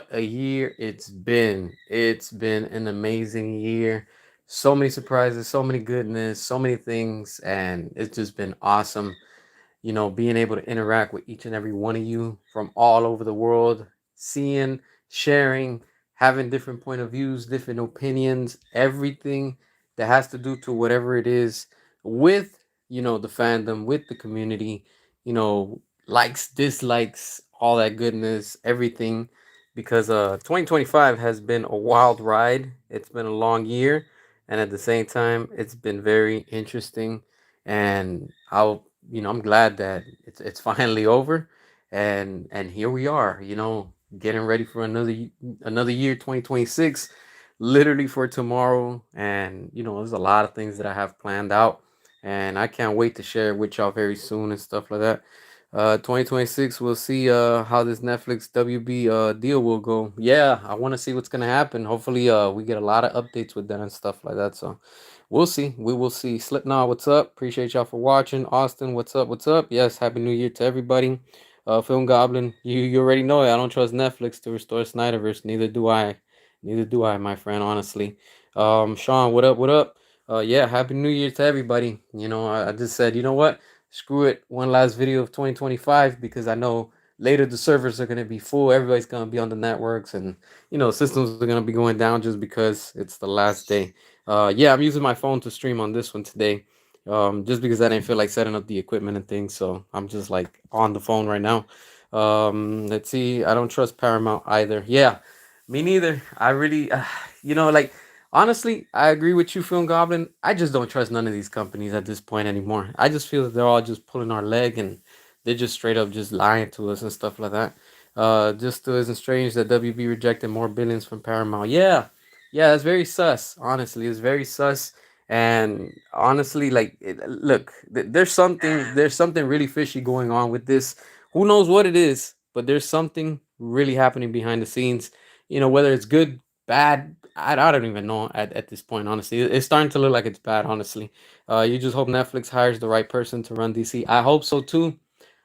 what a year it's been. It's been an amazing year. So many surprises, so many goodness, so many things, and it's just been awesome. Being able to interact with each and every one of you from all over the world, seeing, sharing, having different point of views, different opinions, everything that has to do to whatever it is with, the fandom, with the community, likes, dislikes, all that goodness, everything. Because 2025 has been a wild ride. It's been a long year, and at the same time, it's been very interesting. And I'm glad that it's finally over, and here we are, getting ready for another year, 2026, literally for tomorrow. And there's a lot of things that I have planned out, and I can't wait to share it with y'all very soon and stuff like that. 2026, we'll see how this Netflix WB deal will go. Yeah, I want to see what's gonna happen. Hopefully we get a lot of updates with that and stuff like that. So we'll see. We will see. Slipknot, what's up? Appreciate y'all for watching. Austin, what's up? What's up? Yes, happy New Year to everybody. Film Goblin, you already know it. I don't trust Netflix to restore Snyderverse. Neither do I. Neither do I, my friend. Honestly. Sean, what up? What up? Yeah, happy New Year to everybody. I just said, you know what? Screw it. One last video of 2025 because I know later the servers are gonna be full. Everybody's gonna be on the networks, and systems are gonna be going down just because it's the last day. Yeah, I'm using my phone to stream on this one today. Just because I didn't feel like setting up the equipment and things, so I'm just like on the phone right now. Let's see. I don't trust Paramount either. Yeah, me neither. I really, like honestly, I agree with you, Film Goblin. I just don't trust none of these companies at this point anymore. I just feel that they're all just pulling our leg, and they're just straight up just lying to us and stuff like that. Just still isn't strange that WB rejected more billions from Paramount. Yeah, that's very sus. Honestly, it's very sus. And honestly, like, look, there's something really fishy going on with this. Who knows what it is, but there's something really happening behind the scenes. Whether it's good, bad, I don't even know at this point. Honestly, it's starting to look like it's bad. Honestly, you just hope Netflix hires the right person to run DC. I hope so too.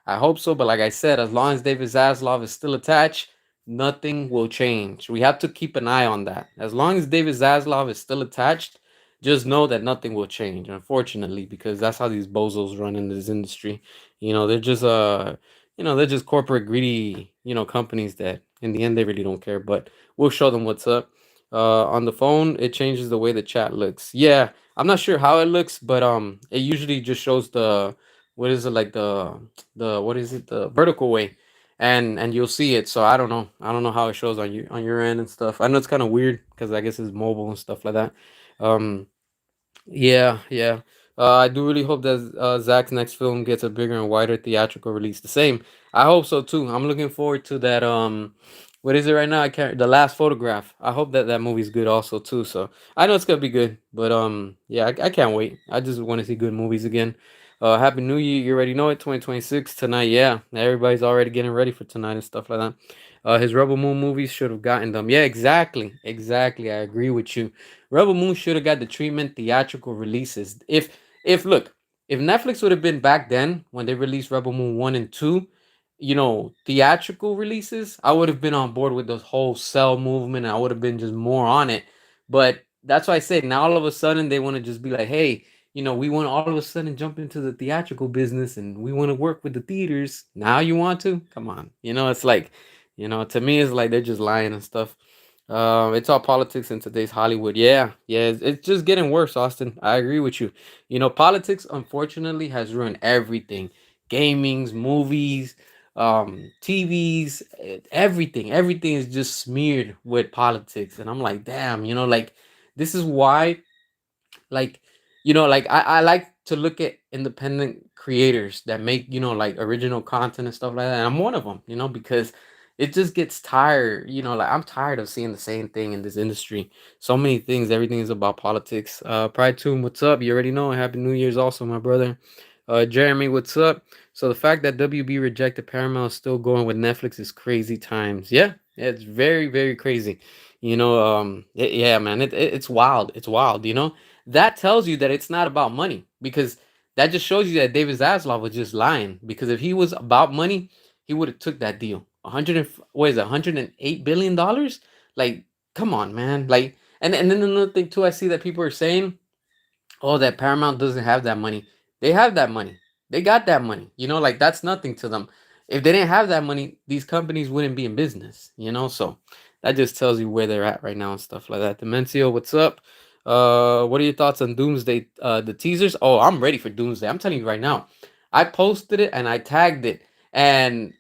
I hope so, but like I said, as long as David Zaslav is still attached, nothing will change. We have to keep an eye on that. As long as David Zaslav is still attached, just know that nothing will change, unfortunately, because that's how these bozos run in this industry. They're just corporate greedy, companies that in the end they really don't care, but we'll show them what's up. On the phone, it changes the way the chat looks. Yeah, I'm not sure how it looks, but it usually just shows the what is it like the what is it the vertical way, and you'll see it. So I don't know how it shows on your end and stuff. I know it's kind of weird because I guess it's mobile and stuff like that. um yeah, yeah. I do really hope that Zach's next film gets a bigger and wider theatrical release. The same. I hope so too. I'm looking forward to that. What is it right now? I can't. The Last Photograph. I hope that that movie's good also too. So I know it's gonna be good. But yeah, I can't wait. I just want to see good movies again. Happy New Year. You already know it. 2026 tonight. Yeah, everybody's already getting ready for tonight and stuff like that. His Rebel Moon movies should have gotten them. Yeah, exactly, exactly. I agree with you. Rebel Moon should have got the treatment theatrical releases. If look, if Netflix would have been back then when they released Rebel Moon 1 and 2, theatrical releases, I would have been on board with the whole cell movement. I would have been just more on it. But that's why I say now all of a sudden they want to just be like, hey, we want to all of a sudden jump into the theatrical business and we want to work with the theaters. Now you want to? Come on. It's like, to me it's like they're just lying and stuff. It's all politics in today's Hollywood. Yeah, yeah, it's just getting worse, Austin. I agree with you. Politics unfortunately has ruined everything. Gamings, movies, TVs, everything. Everything is just smeared with politics. And I'm like, damn, like this is why, like, like I like to look at independent creators that make, like original content and stuff like that. And I'm one of them, because it just gets tired, like I'm tired of seeing the same thing in this industry. So many things, everything is about politics. Pride Tomb, what's up? You already know. Happy New Year's also, my brother. Jeremy, what's up? So the fact that WB rejected Paramount is still going with Netflix is crazy times. Yeah, it's very, very crazy. Yeah, man, it's wild. It's wild, that tells you that it's not about money, because that just shows you that David Zaslav was just lying. Because if he was about money, he would have took that deal. what is it, $108 billion? Like, come on, man. Like, and then another thing too, I see that people are saying, oh, that Paramount doesn't have that money. They have that money. They got that money. Like that's nothing to them. If they didn't have that money, these companies wouldn't be in business. So that just tells you where they're at right now and stuff like that. Demencio, what's up? What are your thoughts on Doomsday? The teasers? Oh, I'm ready for Doomsday. I'm telling you right now. I posted it and I tagged it. And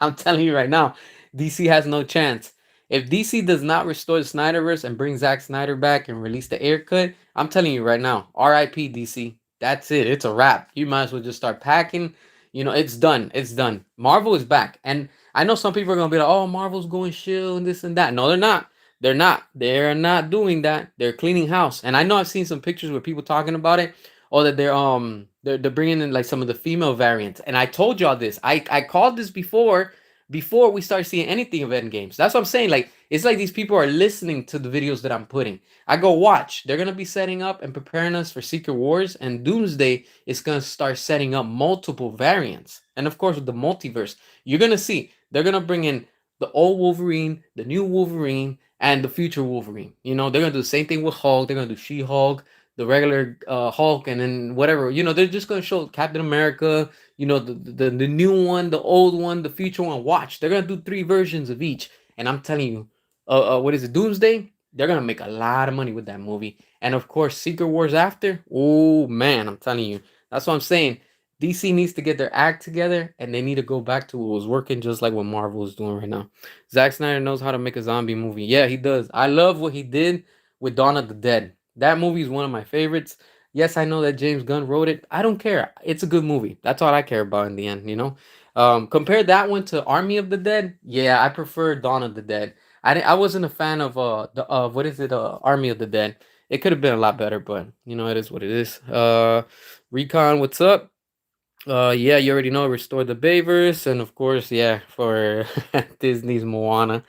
I'm telling you right now, DC has no chance. If DC does not restore the Snyderverse and bring Zack Snyder back and release the air cut, I'm telling you right now, RIP DC. That's it. It's a wrap. You might as well just start packing. It's done. It's done. Marvel is back. And I know some people are gonna be like, oh, Marvel's going shill and this and that. No, they're not. They're not. They're not doing that. They're cleaning house. And I know I've seen some pictures with people talking about it. Or that they're bringing in like some of the female variants. And I told y'all this. I called this before we start seeing anything of end games. That's what I'm saying. Like it's like these people are listening to the videos that I'm putting. I go watch. They're gonna be setting up and preparing us for Secret Wars, and Doomsday is gonna start setting up multiple variants. And of course, with the multiverse, you're gonna see they're gonna bring in the old Wolverine, the new Wolverine, and the future Wolverine. They're gonna do the same thing with Hulk. They're gonna do She-Hulk, the regular Hulk, and then whatever. They're just gonna show Captain America. The new one, the old one, the future one. Watch. They're gonna do 3 versions of each, and I'm telling you, what is it? Doomsday. They're gonna make a lot of money with that movie, and of course, Secret Wars after. Oh man, I'm telling you, that's what I'm saying. DC needs to get their act together, and they need to go back to what was working, just like what Marvel is doing right now. Zack Snyder knows how to make a zombie movie. Yeah, he does. I love what he did with Dawn of the Dead. That movie is one of my favorites. Yes, I know that James Gunn wrote it. I don't care. It's a good movie. That's all I care about in the end. Compare that one to Army of the Dead. Yeah, I prefer Dawn of the Dead. I wasn't a fan of the what is it, Army of the Dead. It could have been a lot better, but it is what it is. Recon, what's up? Yeah, you already know, restore the Bayverse, and of course, yeah, for Disney's Moana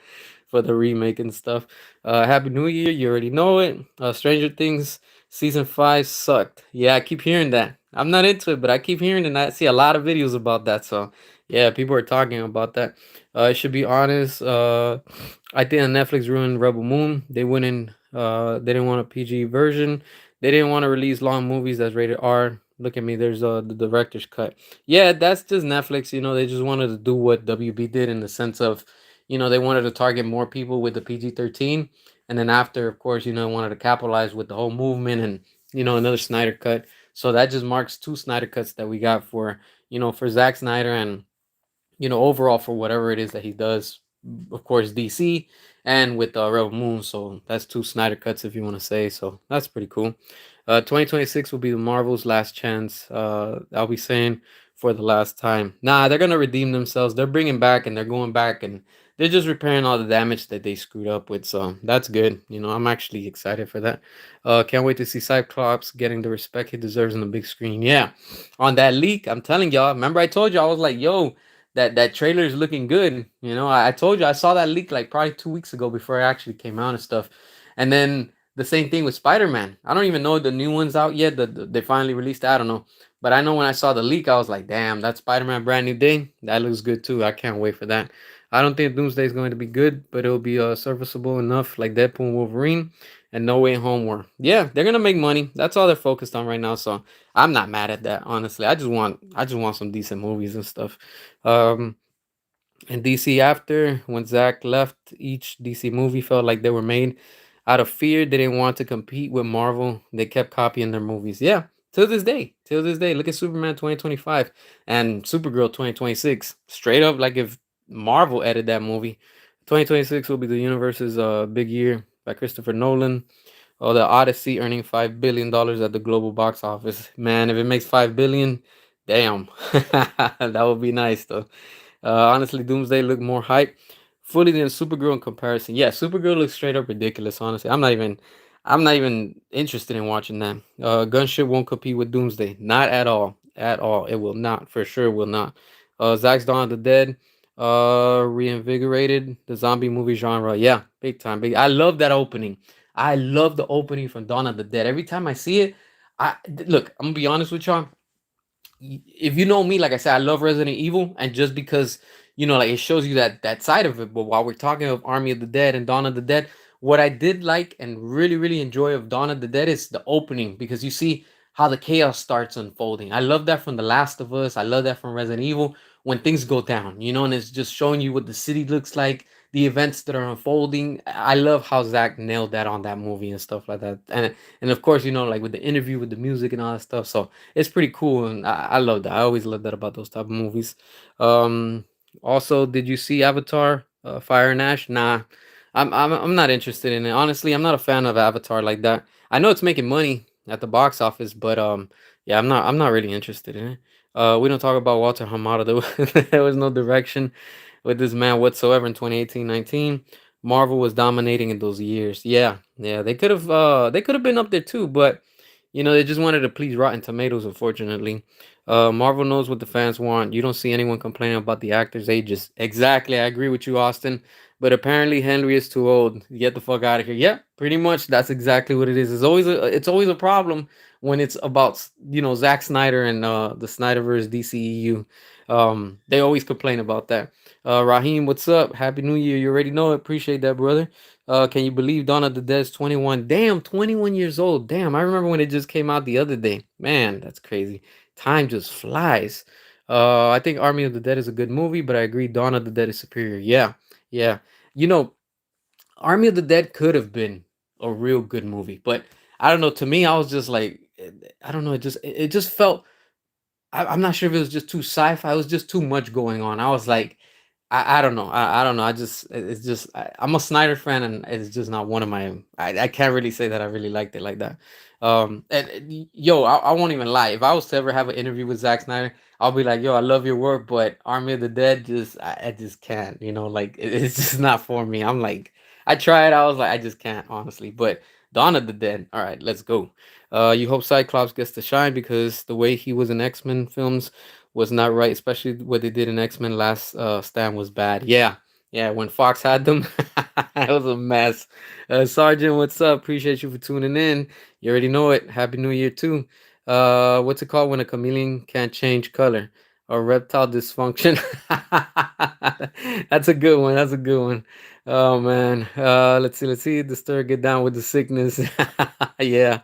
for the remake and stuff. Happy New Year, you already know it. Stranger Things season 5 sucked. Yeah, I keep hearing that. I'm not into it, but I keep hearing and I see a lot of videos about that. So yeah, people are talking about that. I should be honest. I think Netflix ruined Rebel Moon. They didn't want a PG version. They didn't want to release long movies that's rated R. Look at me. There's the director's cut. Yeah, that's just Netflix. They just wanted to do what WB did in the sense of, they wanted to target more people with the PG-13, and then after, of course, wanted to capitalize with the whole movement and another Snyder cut. So that just marks 2 Snyder cuts that we got for Zack Snyder and overall for whatever it is that he does. Of course, DC and with Rebel Moon. So that's 2 Snyder cuts, if you want to say. So that's pretty cool. 2026 will be the Marvel's last chance. I'll be saying for the last time. Nah, they're gonna redeem themselves. They're bringing back and they're going back and they're just repairing all the damage that they screwed up with. So that's good. I'm actually excited for that. Can't wait to see Cyclops getting the respect he deserves on the big screen. Yeah, on that leak, I'm telling y'all. Remember, I told you I was like, yo, that trailer is looking good. I told you I saw that leak like probably 2 weeks ago before it actually came out and stuff. And then the same thing with Spider-Man. I don't even know if the new one's out yet. They finally released it. I don't know. But I know when I saw the leak, I was like, damn, that Spider-Man brand new day. That looks good too. I can't wait for that. I don't think Doomsday is going to be good, but it'll be serviceable enough like Deadpool and Wolverine and No Way Home were. Yeah, they're gonna make money. That's all they're focused on right now. So I'm not mad at that, honestly. I just want some decent movies and stuff. Um and DC, after when Zach left, each DC movie felt like they were made out of fear. They didn't want to compete with Marvel. They kept copying their movies. Yeah, till this day. Till this day. Look at Superman 2025 and Supergirl 2026. Straight up, like if Marvel edited that movie. 2026 will be the universe's big year by Christopher Nolan. Oh, the Odyssey earning $5 billion at the global box office. Man, if it makes 5 billion, damn, that would be nice though. Honestly, Doomsday looked more hype, fully than Supergirl in comparison. Yeah, Supergirl looks straight up ridiculous. Honestly, I'm not even interested in watching that. Gunship won't compete with Doomsday, not at all, at all. It will not, for sure, will not. Zack's Dawn of the Dead, reinvigorated the zombie movie genre. Yeah, big time, big. I love that opening. I love the opening from Dawn of the Dead. Every time I see it, look. I'm gonna be honest with y'all. If you know me, like I said, I love Resident Evil, and just because like it shows you that side of it. But while we're talking of Army of the Dead and Dawn of the Dead, what I did like and really really enjoy of Dawn of the Dead is the opening, because you see how the chaos starts unfolding. I love that from The Last of Us. I love that from Resident Evil, when things go down, and it's just showing you what the city looks like, the events that are unfolding. I love how Zach nailed that on that movie and stuff like that. And of course, like with the interview with the music and all that stuff. So it's pretty cool, and I love that. I always love that about those type of movies. Um, Also, did you see Avatar, Fire and Ash? Nah, I'm not interested in it. Honestly, I'm not a fan of Avatar like that. I know it's making money at the box office, but yeah, I'm not really interested in it. We don't talk about Walter Hamada. There was no direction with this man whatsoever in 2018-19. Marvel was dominating in those years. Yeah, yeah, they could have been up there too, but they just wanted to please Rotten Tomatoes, unfortunately. Marvel knows what the fans want. You don't see anyone complaining about the actors' ages. Exactly, I agree with you, Austin. But apparently Henry is too old. Get the fuck out of here. Yeah, pretty much that's exactly what it is. It's always a problem when it's about Zack Snyder and the Snyderverse DCEU. They always complain about that. Raheem, what's up? Happy New Year. You already know it. Appreciate that, brother. Can you believe Dawn of the Dead's 21? Damn, 21 years old. Damn, I remember when it just came out the other day. Man, that's crazy. Time just flies. I think Army of the Dead is a good movie, but I agree Dawn of the Dead is superior. Yeah, yeah. You know, Army of the Dead could have been a real good movie, but I don't know. To me, I was just like, I don't know. It just felt. I'm not sure if it was just too sci-fi. It was just too much going on. I was like, I don't know. I don't know. It's just I'm a Snyder fan, and it's just not one of my. I can't really say that I really liked it like that. Yo, I won't even lie. If I was to ever have an interview with Zack Snyder, I'll be like, yo, I love your work, but Army of the Dead, I just can't. Like it's just not for me. I'm like, I tried. I was like, I just can't, honestly. But Dawn of the Dead. All right, let's go. You hope Cyclops gets to shine, because the way he was in X-Men films was not right, especially what they did in X-Men Last Stand was bad. Yeah, yeah. When Fox had them, it was a mess. Sergeant, what's up? Appreciate you for tuning in. You already know it. Happy New Year too. What's it called when a chameleon can't change color? Or reptile dysfunction. That's a good one. That's a good one. Oh man. Let's see. The stir get down with the sickness. Yeah.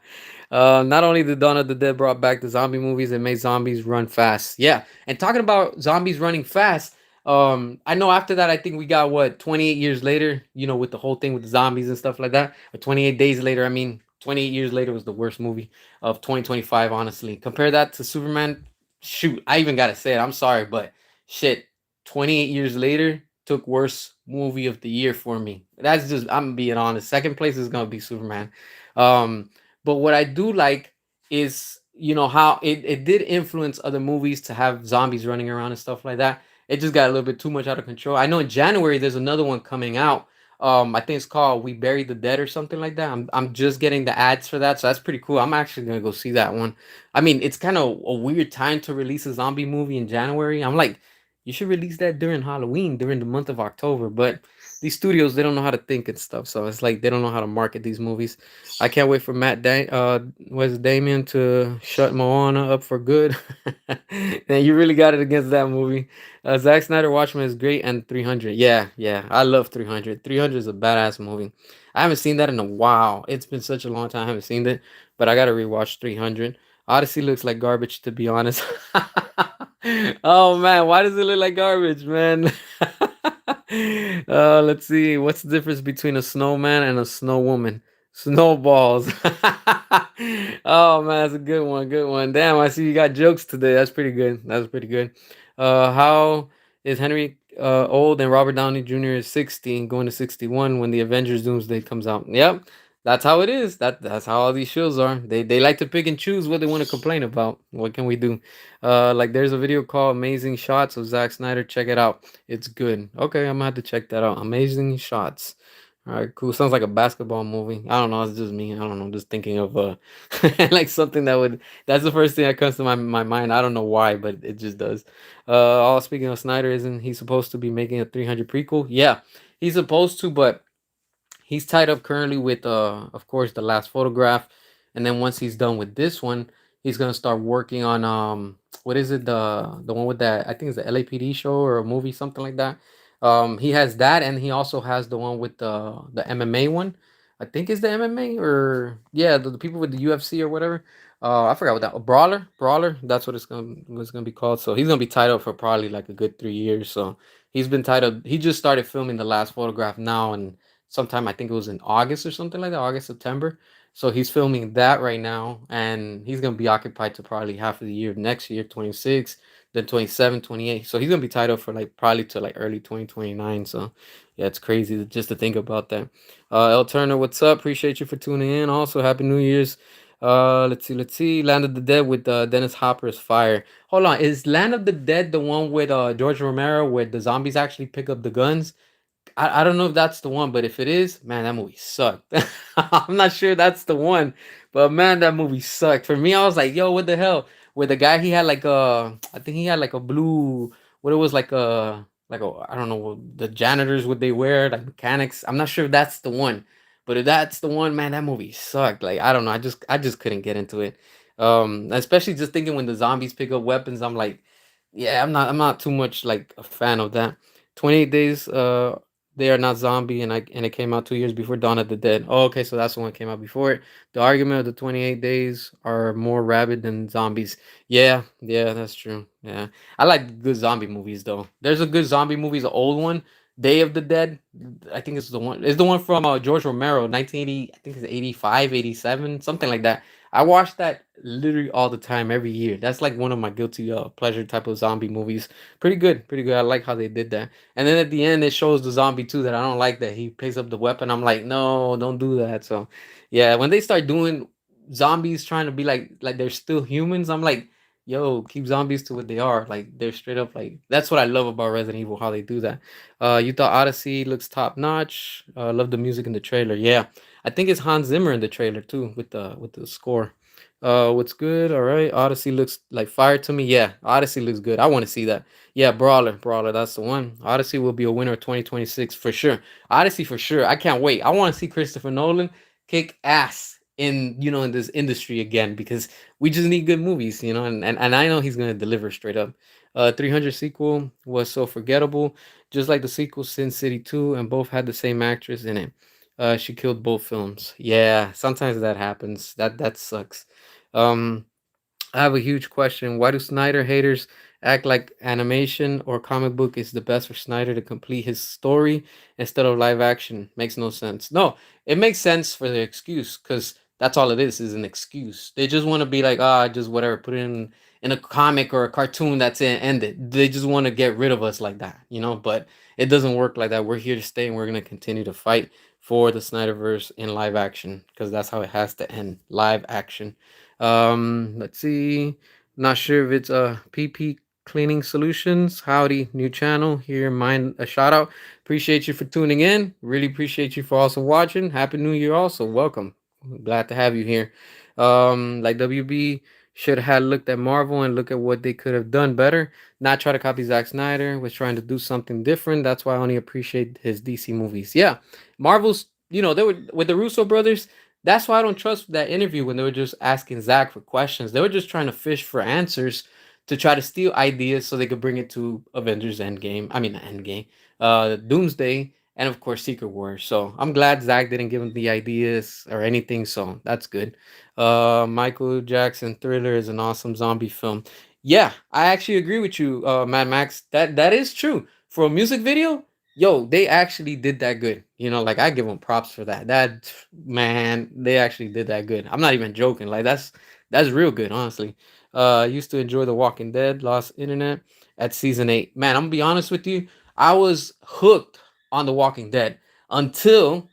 Not only did Dawn of the Dead brought back the zombie movies, it made zombies run fast. Yeah, and talking about zombies running fast, I know after that, I think we got what 28 years later, with the whole thing with the zombies and stuff like that. Or 28 days later, I mean, 28 years later was the worst movie of 2025. Honestly, compare that to Superman. Shoot, I even gotta say it. I'm sorry, but shit, 28 years later took worst movie of the year for me. That's just I'm being honest. Second place is gonna be Superman. Um, but what I do like is, how it did influence other movies to have zombies running around and stuff like that. It just got a little bit too much out of control. I know in January there's another one coming out. I think it's called We Buried the Dead or something like that. I'm just getting the ads for that, so that's pretty cool. I'm actually gonna go see that one. I mean, it's kind of a weird time to release a zombie movie in January. I'm like, you should release that during Halloween, during the month of October. But these studios, they don't know how to think and stuff, so it's like they don't know how to market these movies. I can't wait for was Damien to shut Moana up for good. And you really got it against that movie. Zack Snyder Watchmen is great, and 300. Yeah, yeah, I love 300. 300 is a badass movie. I haven't seen that in a while. It's been such a long time I haven't seen it, but I gotta rewatch 300. Odyssey looks like garbage, to be honest. Oh man, why does it look like garbage, man? Let's see. What's the difference between a snowman and a snow woman? Snowballs. Oh man, that's a good one. Good one. Damn, I see you got jokes today. That's pretty good. That's pretty good. How is Henry old and Robert Downey Jr. is 60, going to 61 when the Avengers Doomsday comes out? Yep. That's how it is. That's how all these shows are. They like to pick and choose what they want to complain about. What can we do? Like there's a video called Amazing Shots of Zack Snyder. Check it out. It's good. Okay, I'm gonna have to check that out. Amazing Shots. All right, cool. Sounds like a basketball movie. I don't know. It's just me. I don't know. Just thinking of like something that would. That's the first thing that comes to my mind. I don't know why, but it just does. All speaking of Snyder, isn't he supposed to be making a 300 prequel? Yeah, he's supposed to, but he's tied up currently with of course, The Last Photograph, and then once he's done with this one, He's gonna start working on what is it, the one with that, I think it's the LAPD show or a movie, something like that. He has that, and he also has the one with the MMA one. I think it's the MMA, or yeah, the people with the UFC or whatever. I forgot what that, brawler. That's what it's gonna be called. So he's gonna be tied up for probably like a good 3 years. So he's been tied up. He just started filming the last photograph now, and sometime I think it was in August or something like that, August, September. So he's filming that right now, and he's gonna be occupied to probably half of the year of next year, 26, then 27, 28. So he's gonna be tied up for like probably to like early 2029. So yeah, it's crazy just to think about that. El Turner, what's up? Appreciate you for tuning in. Also, Happy New Year's. Let's see. Land of the Dead with Dennis Hopper is fire. Hold on, is Land of the Dead the one with George Romero where the zombies actually pick up the guns? I don't know if that's the one, but if it is, man, that movie sucked. I'm not sure that's the one, but man, that movie sucked. For me, I was like, yo, what the hell? Where the guy, he had like I think he had like a blue, what it was like a, I don't know, the janitors, what they wear, like mechanics. I'm not sure if that's the one, but if that's the one, man, that movie sucked. Like, I don't know, I just couldn't get into it. Especially just thinking when the zombies pick up weapons, I'm like, yeah, I'm not too much like a fan of that. 28 Days, they Are Not Zombie, and it came out 2 years before Dawn of the Dead. Oh, okay, so that's the one that came out before it. The argument of the 28 days are more rabid than zombies. Yeah, yeah, that's true. Yeah, I like good zombie movies though. There's a good zombie movie, the old one, Day of the Dead. I think it's the one. It's the one from George Romero, 1980. I think it's 85, 87, something like that. I watch that literally all the time, every year. That's like one of my guilty pleasure type of zombie movies. Pretty good, pretty good. I like how they did that. And then at the end, it shows the zombie too that I don't like that he picks up the weapon. I'm like, no, don't do that. So, yeah, when they start doing zombies trying to be like they're still humans, I'm like, yo, keep zombies to what they are. Like they're straight up like that's what I love about Resident Evil, how they do that. You thought Odyssey looks top notch. Love the music in the trailer. Yeah, I think it's Hans Zimmer in the trailer too with the score. What's good? All right, Odyssey looks like fire to me. Yeah, Odyssey looks good. I want to see that. Yeah, Brawler, that's the one. Odyssey will be a winner of 2026 for sure. Odyssey for sure. I can't wait. I want to see Christopher Nolan kick ass in this industry again because we just need good movies, and I know he's gonna deliver straight up. 300 sequel was so forgettable, just like the sequel Sin City 2, and both had the same actress in it. She killed both films. Yeah, sometimes that happens. That sucks. Um, I have a huge question. Why do Snyder haters act like animation or comic book is the best for Snyder to complete his story instead of live action? Makes no sense. No, it makes sense for the excuse because that's all it is an excuse. They just want to be like, just whatever, put it in a comic or a cartoon that's it, end it. They just want to get rid of us like that. But it doesn't work like that. We're here to stay and we're gonna continue to fight for the Snyderverse in live action because that's how it has to end. Live action. Let's see. Not sure if it's PP Cleaning Solutions. Howdy, new channel here. Mind a shout out. Appreciate you for tuning in. Really appreciate you for also watching. Happy New Year, also. Welcome. Glad to have you here. Like WB should have looked at Marvel and look at what they could have done better. Not try to copy Zack Snyder. Was trying to do something different. That's why I only appreciate his DC movies. Yeah, Marvel's. They were with the Russo brothers. That's why I don't trust that interview when they were just asking Zach for questions. They were just trying to fish for answers to try to steal ideas so they could bring it to Avengers Endgame. I mean, not Endgame, Doomsday, and of course Secret Wars. So I'm glad Zach didn't give him the ideas or anything. So that's good. Michael Jackson Thriller is an awesome zombie film. Yeah, I actually agree with you, Mad Max. That is true. For a music video, yo, they actually did that good. Like I give them props for that. That man, they actually did that good. I'm not even joking. Like that's real good, honestly. Used to enjoy The Walking Dead, lost internet at season 8. Man, I'm gonna be honest with you. I was hooked on The Walking Dead until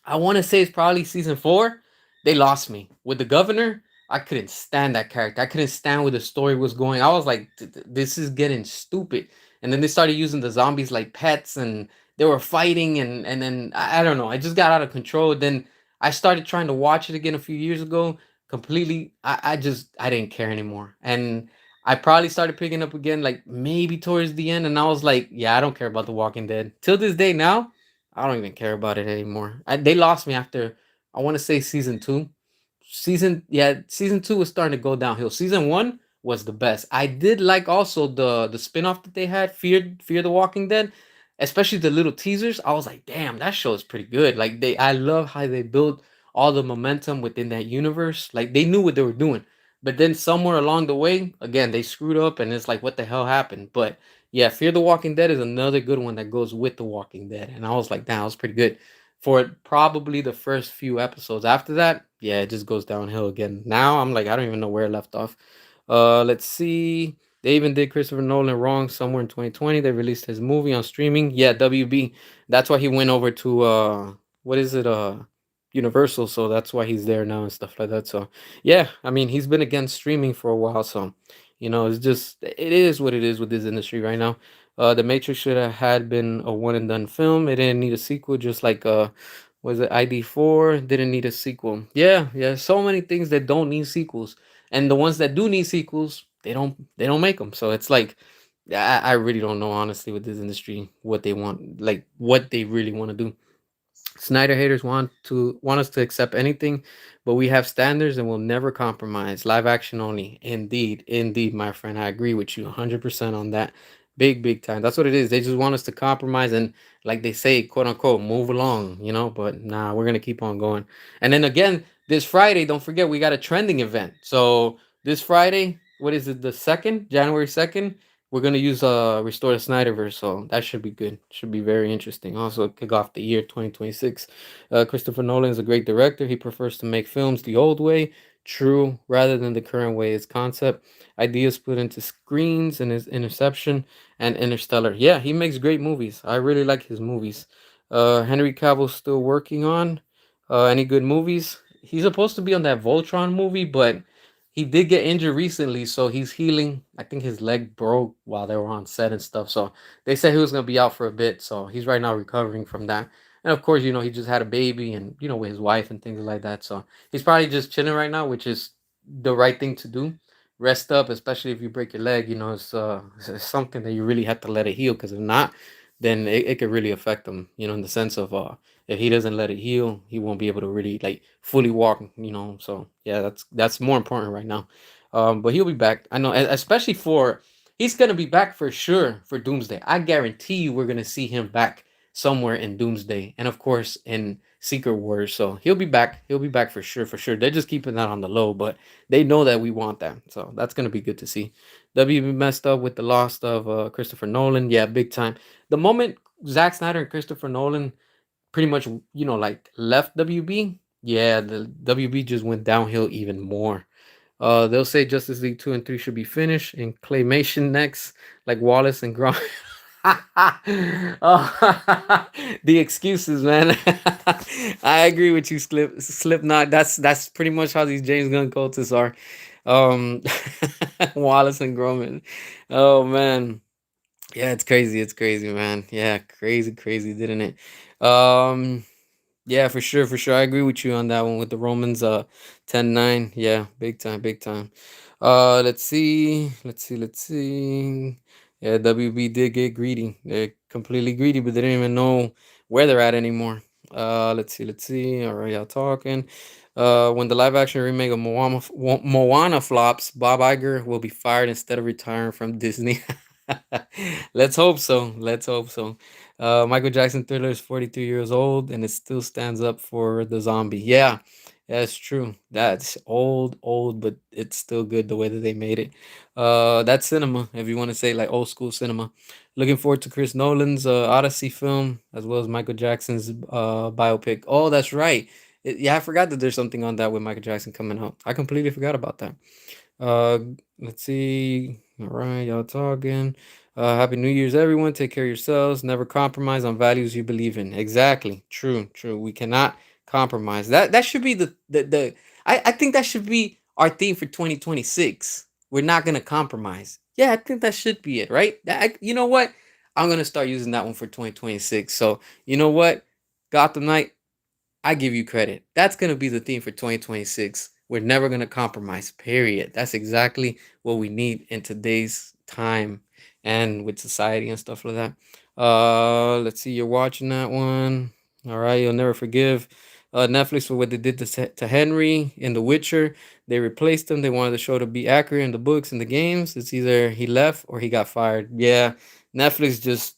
I want to say it's probably season 4. They lost me with the governor. I couldn't stand that character. I couldn't stand where the story was going. I was like, This is getting stupid." And then they started using the zombies like pets, and they were fighting, and then I don't know. I just got out of control. Then I started trying to watch it again a few years ago. Completely, I didn't care anymore, and I probably started picking up again like maybe towards the end, and I was like, yeah, I don't care about The Walking Dead till this day now. I don't even care about it anymore. They lost me after I want to say season 2. season two was starting to go downhill. Season one was the best. I did like also the spin-off that they had, Fear the Walking Dead, especially the little teasers. I was like, damn, that show is pretty good. Like I love how they built all the momentum within that universe. Like they knew what they were doing. But then somewhere along the way, again, they screwed up and it's like what the hell happened? But yeah, Fear the Walking Dead is another good one that goes with The Walking Dead. And I was like, damn, that was pretty good for probably the first few episodes. After that, yeah, it just goes downhill again. Now I'm like, I don't even know where it left off. Let's see. They even did Christopher Nolan wrong somewhere in 2020. They released his movie on streaming. Yeah, WB. That's why he went over to what is it? Universal. So that's why he's there now and stuff like that. So yeah, I mean, he's been against streaming for a while. So it's just it is what it is with this industry right now. The Matrix should have had been a one and done film. It didn't need a sequel, just like was it ID4 didn't need a sequel. Yeah, yeah, so many things that don't need sequels, and the ones that do need sequels, they don't make them. So it's like I really don't know honestly with this industry what they want, like what they really want to do. Snyder haters want us to accept anything, but we have standards and will never compromise. Live action only. Indeed, indeed, my friend. I agree with you 100% on that. Big time. That's what it is. They just want us to compromise and, like they say, quote unquote, move along. But nah, we're gonna keep on going. And then again, this Friday, don't forget we got a trending event. So this Friday, what is it, the second, January 2nd? We're gonna use Restore the Snyderverse, so that should be good. Should be very interesting. Also, kick off the year 2026. Christopher Nolan is a great director. He prefers to make films the old way, true, rather than the current way. His concept, ideas put into screens, and his Interception and Interstellar. Yeah, he makes great movies. I really like his movies. Henry Cavill's still working on any good movies. He's supposed to be on that Voltron movie, but he did get injured recently, so he's healing. I think his leg broke while they were on set and stuff. So they said he was gonna be out for a bit. So he's right now recovering from that. And of course, he just had a baby and with his wife and things like that. So he's probably just chilling right now, which is the right thing to do. Rest up, especially if you break your leg. It's something that you really have to let it heal. Because if not, then it could really affect him. In the sense of if he doesn't let it heal, he won't be able to really like fully walk. So yeah, that's more important right now. But he'll be back. I know, especially for he's gonna be back for sure for Doomsday. I guarantee you, we're gonna see him back somewhere in Doomsday, and of course in Secret Wars. So he'll be back. He'll be back for sure. For sure. They're just keeping that on the low, but they know that we want that. So that's gonna be good to see. WB messed up with the loss of Christopher Nolan. Yeah, big time. The moment Zack Snyder and Christopher Nolan pretty much like left WB, yeah, the WB just went downhill even more. They'll say Justice League 2 and 3 should be finished and Claymation next, like Wallace and Gromit. Oh, the excuses, man. I agree with you, Slipknot. That's pretty much how these James Gunn cultists are. Um, Wallace and Gromit. Oh man, yeah, it's crazy. It's crazy, man. Yeah, crazy, didn't it? Um, yeah, for sure, for sure. I agree with you on that one with the Romans 10-9. Yeah, big time, big time. Let's see. Yeah, WB did get greedy. They're completely greedy, but they didn't even know where they're at anymore. Let's see. All right, y'all talking. When the live action remake of Moana flops, Bob Iger will be fired instead of retiring from Disney. Let's hope so. Let's hope so. Michael Jackson Thriller is 43 years old and it still stands up for the zombie. Yeah, that's true. That's old, but it's still good the way that they made it. That's cinema, if you want to say like old school cinema. Looking forward to Chris Nolan's Odyssey film as well as Michael Jackson's biopic. Oh, that's right. Yeah, I forgot that there's something on that with Michael Jackson coming out. I completely forgot about that. Uh, let's see. All right, y'all talking. Happy New Year's, everyone. Take care of yourselves. Never compromise on values you believe in. Exactly. True. True. We cannot compromise. That should be the. I think that should be our theme for 2026. We're not gonna compromise. Yeah, I think that should be it, right? You know what? I'm gonna start using that one for 2026. So you know what, Gotham Knight, I give you credit. That's going to be the theme for 2026. We're never going to compromise, period. That's exactly what we need in today's time and with society and stuff like that. Let's see, you're watching that one. All right, you'll never forgive. Netflix for what they did to Henry in The Witcher. They replaced him. They wanted the show to be accurate in the books and the games. It's either he left or he got fired. Yeah, Netflix just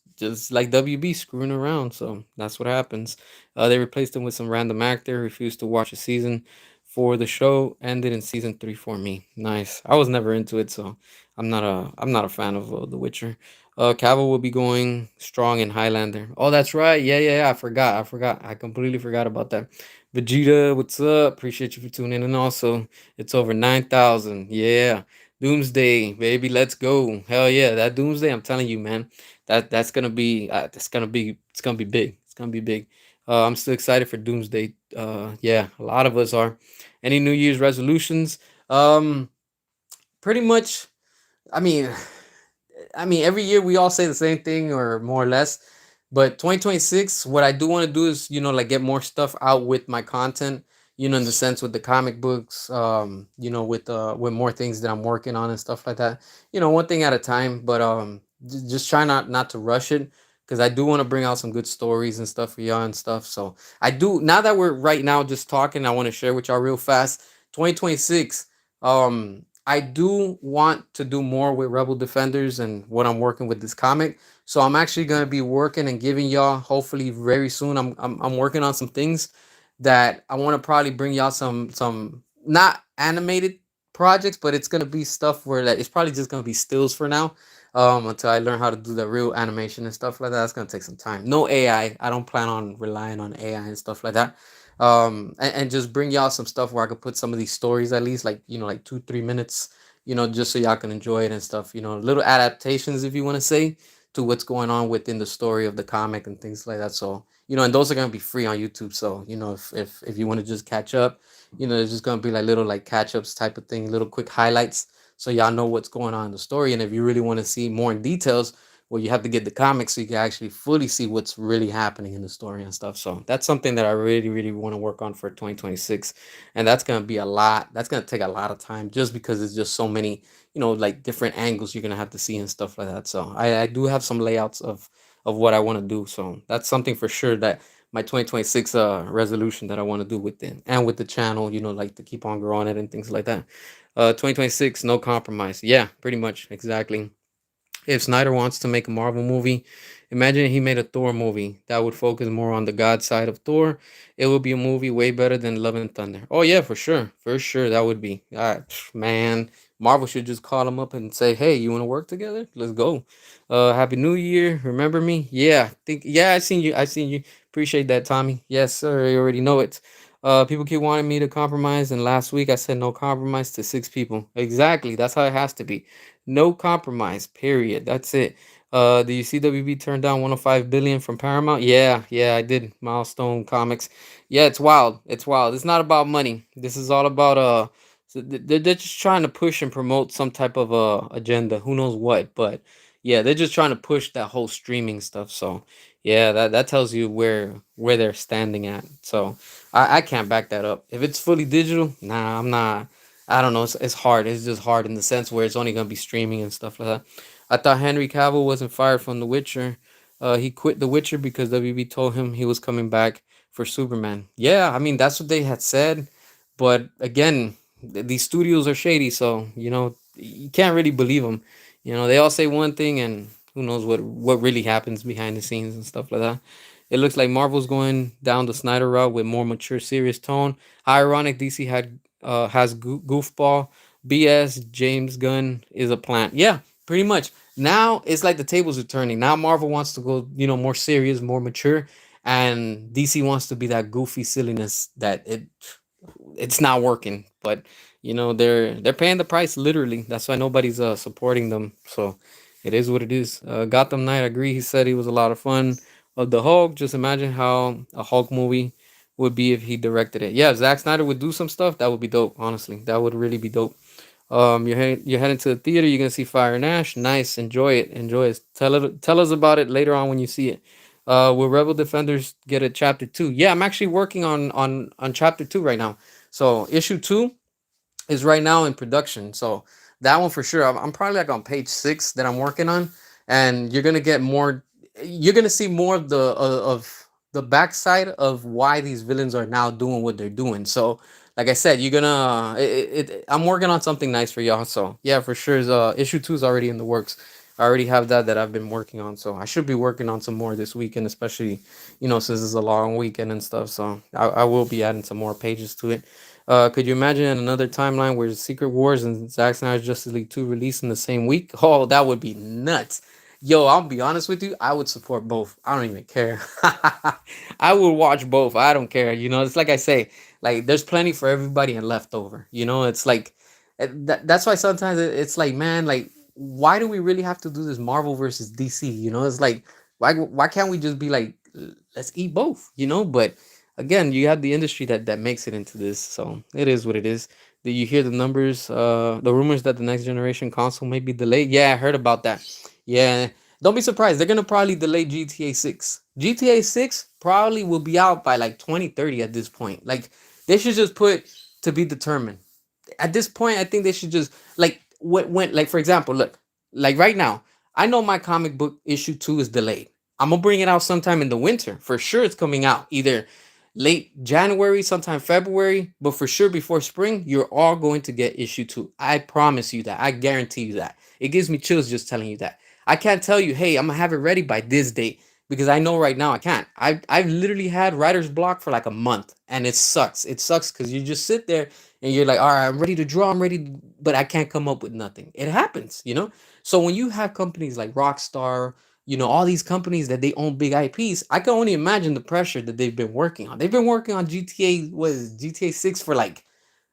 like WB screwing around. So that's what happens. They replaced him with some random actor. Refused to watch a season for the show. Ended in season 3 for me. Nice. I was never into it, so I'm not a fan of The Witcher. Cavill will be going strong in Highlander. Oh, that's right. Yeah. I forgot. I completely forgot about that. Vegeta, what's up? Appreciate you for tuning in. And also, it's over 9,000. Yeah. Doomsday, baby. Let's go. Hell yeah. That Doomsday, I'm telling you, man. It's gonna be big. It's gonna be big. I'm still excited for Doomsday. Yeah, a lot of us are. Any New Year's resolutions? Um, Pretty much. I mean, every year we all say the same thing or more or less. But 2026, what I do want to do is, like get more stuff out with my content, in the sense with the comic books, with more things that I'm working on and stuff like that. One thing at a time, but just try not to rush it because I do want to bring out some good stories and stuff for y'all and stuff. So I do now that we're right now just talking, I want to share with y'all real fast. 2026. I do want to do more with Rebel Defenders and what I'm working with this comic. So I'm actually gonna be working and giving y'all hopefully very soon. I'm working on some things that I want to probably bring y'all some not animated projects, but it's gonna be stuff where that it's probably just gonna be stills for now. Until I learn how to do the real animation and stuff like that. It's gonna take some time. No AI. I don't plan on relying on AI and stuff like that. And just bring y'all some stuff where I could put some of these stories at least like like 2-3 minutes, just so y'all can enjoy it and stuff, little adaptations if you want to say to what's going on within the story of the comic and things like that. So and those are gonna be free on YouTube. So if you want to just catch up, it's just gonna be like little like catch ups type of thing, little quick highlights, so y'all know what's going on in the story. And if you really want to see more in details, well, you have to get the comics so you can actually fully see what's really happening in the story and stuff. So that's something that I really, really want to work on for 2026. And that's going to be a lot. That's going to take a lot of time just because it's just so many, like different angles you're going to have to see and stuff like that. So I do have some layouts of what I want to do. So that's something for sure that my 2026 resolution that I want to do with it and with the channel, like to keep on growing it and things like that. 2026, no compromise. Yeah, pretty much. Exactly. If Snyder wants to make a Marvel movie, imagine he made a Thor movie that would focus more on the God side of Thor. It would be a movie way better than Love and Thunder. Oh yeah, for sure that would be. Man, Marvel should just call him up and say, "Hey, you want to work together? Let's go." Happy New Year. Remember me? Yeah, I seen you. I seen you. Appreciate that, Tommy. Yes, sir. You already know it. People keep wanting me to compromise, and last week I said no compromise to 6 people. Exactly. That's how it has to be. No compromise. Period. That's it. Do you see WB turned down 105 billion from Paramount? Yeah, I did. Milestone Comics. Yeah, it's wild. It's wild. It's not about money. This is all about they're just trying to push and promote some type of agenda. Who knows what? But yeah, they're just trying to push that whole streaming stuff. So yeah, that tells you where they're standing at. So I can't back that up. If it's fully digital, nah, I'm not. I don't know. It's hard. It's just hard in the sense where it's only gonna be streaming and stuff like that. I thought Henry Cavill wasn't fired from The Witcher. He quit The Witcher because WB told him he was coming back for Superman. Yeah, I mean that's what they had said, but again, these studios are shady, so you can't really believe them. They all say one thing, and who knows what really happens behind the scenes and stuff like that. It looks like Marvel's going down the Snyder route with more mature, serious tone. How ironic DC has goofball BS. James Gunn is a plant. Yeah, pretty much. Now it's like the tables are turning. Now Marvel wants to go, more serious, more mature, and DC wants to be that goofy silliness that it's not working. But they're paying the price literally. That's why nobody's supporting them. So it is what it is. Gotham Knight, I agree. He said he was a lot of fun. Of the Hulk, just imagine how a Hulk movie would be if he directed it. Yeah, if Zack Snyder would do some stuff, that would be dope. Honestly, that would really be dope. You're heading to the theater. You're gonna see Fire and Ash. Nice, enjoy it. Enjoy it. Tell us about it later on when you see it. Will Rebel Defenders get a chapter 2? Yeah, I'm actually working on chapter 2 right now. So issue 2 is right now in production. So that one for sure. I'm probably like on page 6 that I'm working on, and you're gonna get more. You're gonna see more of the backside of why these villains are now doing what they're doing. So, like I said, you're gonna. I'm working on something nice for y'all. So yeah, for sure. Issue 2 is already in the works. I already have that I've been working on. So I should be working on some more this weekend, especially since it's a long weekend and stuff. So I will be adding some more pages to it. Could you imagine another timeline where Secret Wars and Zack Snyder's Justice League 2 released in the same week? Oh, that would be nuts. Yo, I'll be honest with you. I would support both. I don't even care. I would watch both. I don't care. It's like I say, like there's plenty for everybody and leftover. It's like that's why sometimes it's like, man, like why do we really have to do this Marvel versus DC? It's like why can't we just be like let's eat both? But again, you have the industry that makes it into this, so it is what it is. Did you hear the numbers? The rumors that the next generation console may be delayed. Yeah, I heard about that. Yeah, don't be surprised. They're gonna probably delay GTA 6. GTA 6 probably will be out by like 2030 at this point. Like they should just put to be determined. At this point, I think they should just like when like for example, look, like right now, I know my comic book issue 2 is delayed. I'm gonna bring it out sometime in the winter. For sure it's coming out either late January, sometime February, but for sure before spring, you're all going to get issue 2. I promise you that. I guarantee you that. It gives me chills just telling you that. I can't tell you, hey, I'm gonna have it ready by this date because I know right now I can't. I've literally had writer's block for like a month and it sucks. It sucks because you just sit there and you're like, all right, I'm ready to draw, I'm ready, but I can't come up with nothing. It happens. So when you have companies like Rockstar, all these companies that they own big IPs, I can only imagine the pressure that they've been working on. They've been working on GTA, was GTA 6 for like,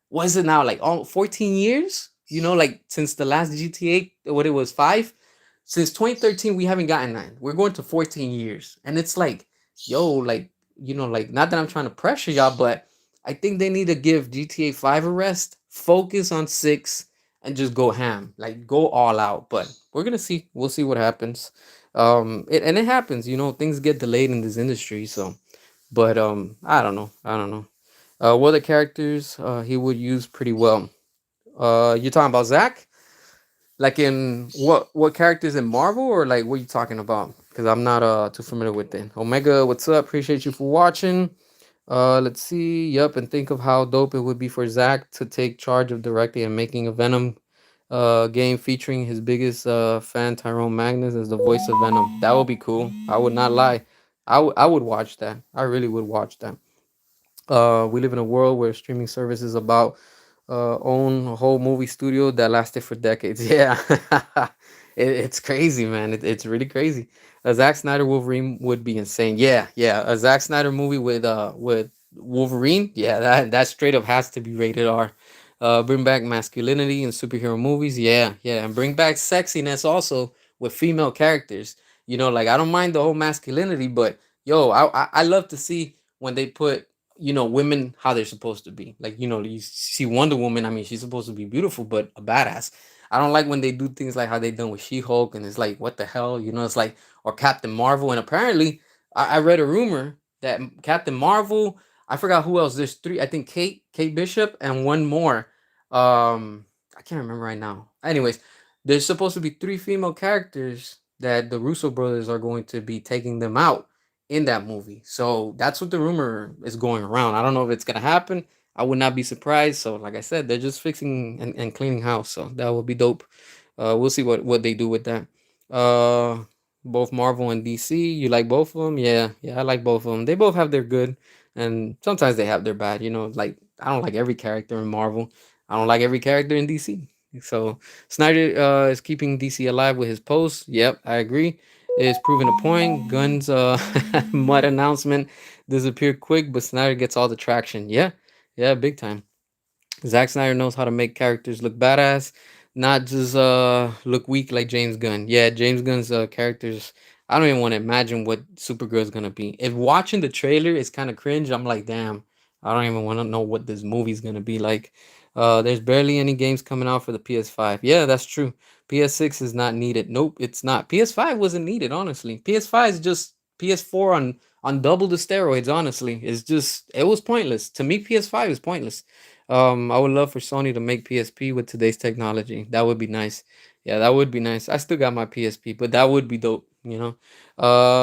what is it now, like all 14 years? Like since the last GTA, what it was, 5? Since 2013, we haven't gotten that. We're going to 14 years. And it's like, yo, like, like not that I'm trying to pressure y'all, but I think they need to give GTA 5 a rest, focus on 6, and just go ham. Like go all out. But we're gonna see. We'll see what happens. And it happens, things get delayed in this industry, so but I don't know. I don't know. What are the characters he would use pretty well? You talking about Zach? Like in what characters in Marvel, or like what you talking about? Because I'm not too familiar with it. Omega, what's up? Appreciate you for watching. Let's see. Yup, and think of how dope it would be for Zach to take charge of directing and making a Venom game featuring his biggest fan Tyrone Magnus as the voice of Venom. That would be cool. I would not lie. I would watch that. I really would watch that. We live in a world where streaming services about own a whole movie studio that lasted for decades. Yeah, it's crazy, man. It's really crazy. A Zack Snyder Wolverine would be insane. Yeah, yeah. A Zack Snyder movie with Wolverine. Yeah, that straight up has to be rated R. Bring back masculinity in superhero movies. Yeah, yeah, and bring back sexiness also with female characters. Like I don't mind the whole masculinity, but yo, I love to see when they put women how they're supposed to be. Like, you see Wonder Woman, I mean, she's supposed to be beautiful, but a badass. I don't like when they do things like how they done with She-Hulk, and it's like, what the hell? It's like, or Captain Marvel. And apparently, I read a rumor that Captain Marvel, I forgot who else. There's three, I think Kate Bishop, and one more. I can't remember right now. Anyways, there's supposed to be three female characters that the Russo brothers are going to be taking them out in that movie. So that's what the rumor is going around. I don't know if it's gonna happen. I would not be surprised. So like I said, they're just fixing and cleaning house. So that would be dope. We'll see what they do with that. Uh, both Marvel and DC. You like both of them? Yeah, yeah, I like both of them. They both have their good, and sometimes they have their bad. Like I don't like every character in Marvel. I don't like every character in DC. So Snyder is keeping DC alive with his posts. Yep, I agree. Is proving a point. Guns mud announcement disappeared quick, but Snyder gets all the traction. Yeah, yeah, big time. Zack Snyder knows how to make characters look badass, not just look weak like James Gunn. Yeah, James Gunn's characters. I don't even want to imagine what Supergirl is gonna be. If watching the trailer is kind of cringe, I'm like, damn, I don't even want to know what this movie's gonna be like. There's barely any games coming out for the PS5. Yeah, that's true. PS6 is not needed. Nope, it's not. PS5 wasn't needed, honestly. PS5 is just PS4 on double the steroids. Honestly, it was pointless to me. PS5 is pointless. I would love for Sony to make PSP with today's technology. That would be nice. Yeah, that would be nice. I still got my PSP, but that would be dope, you know.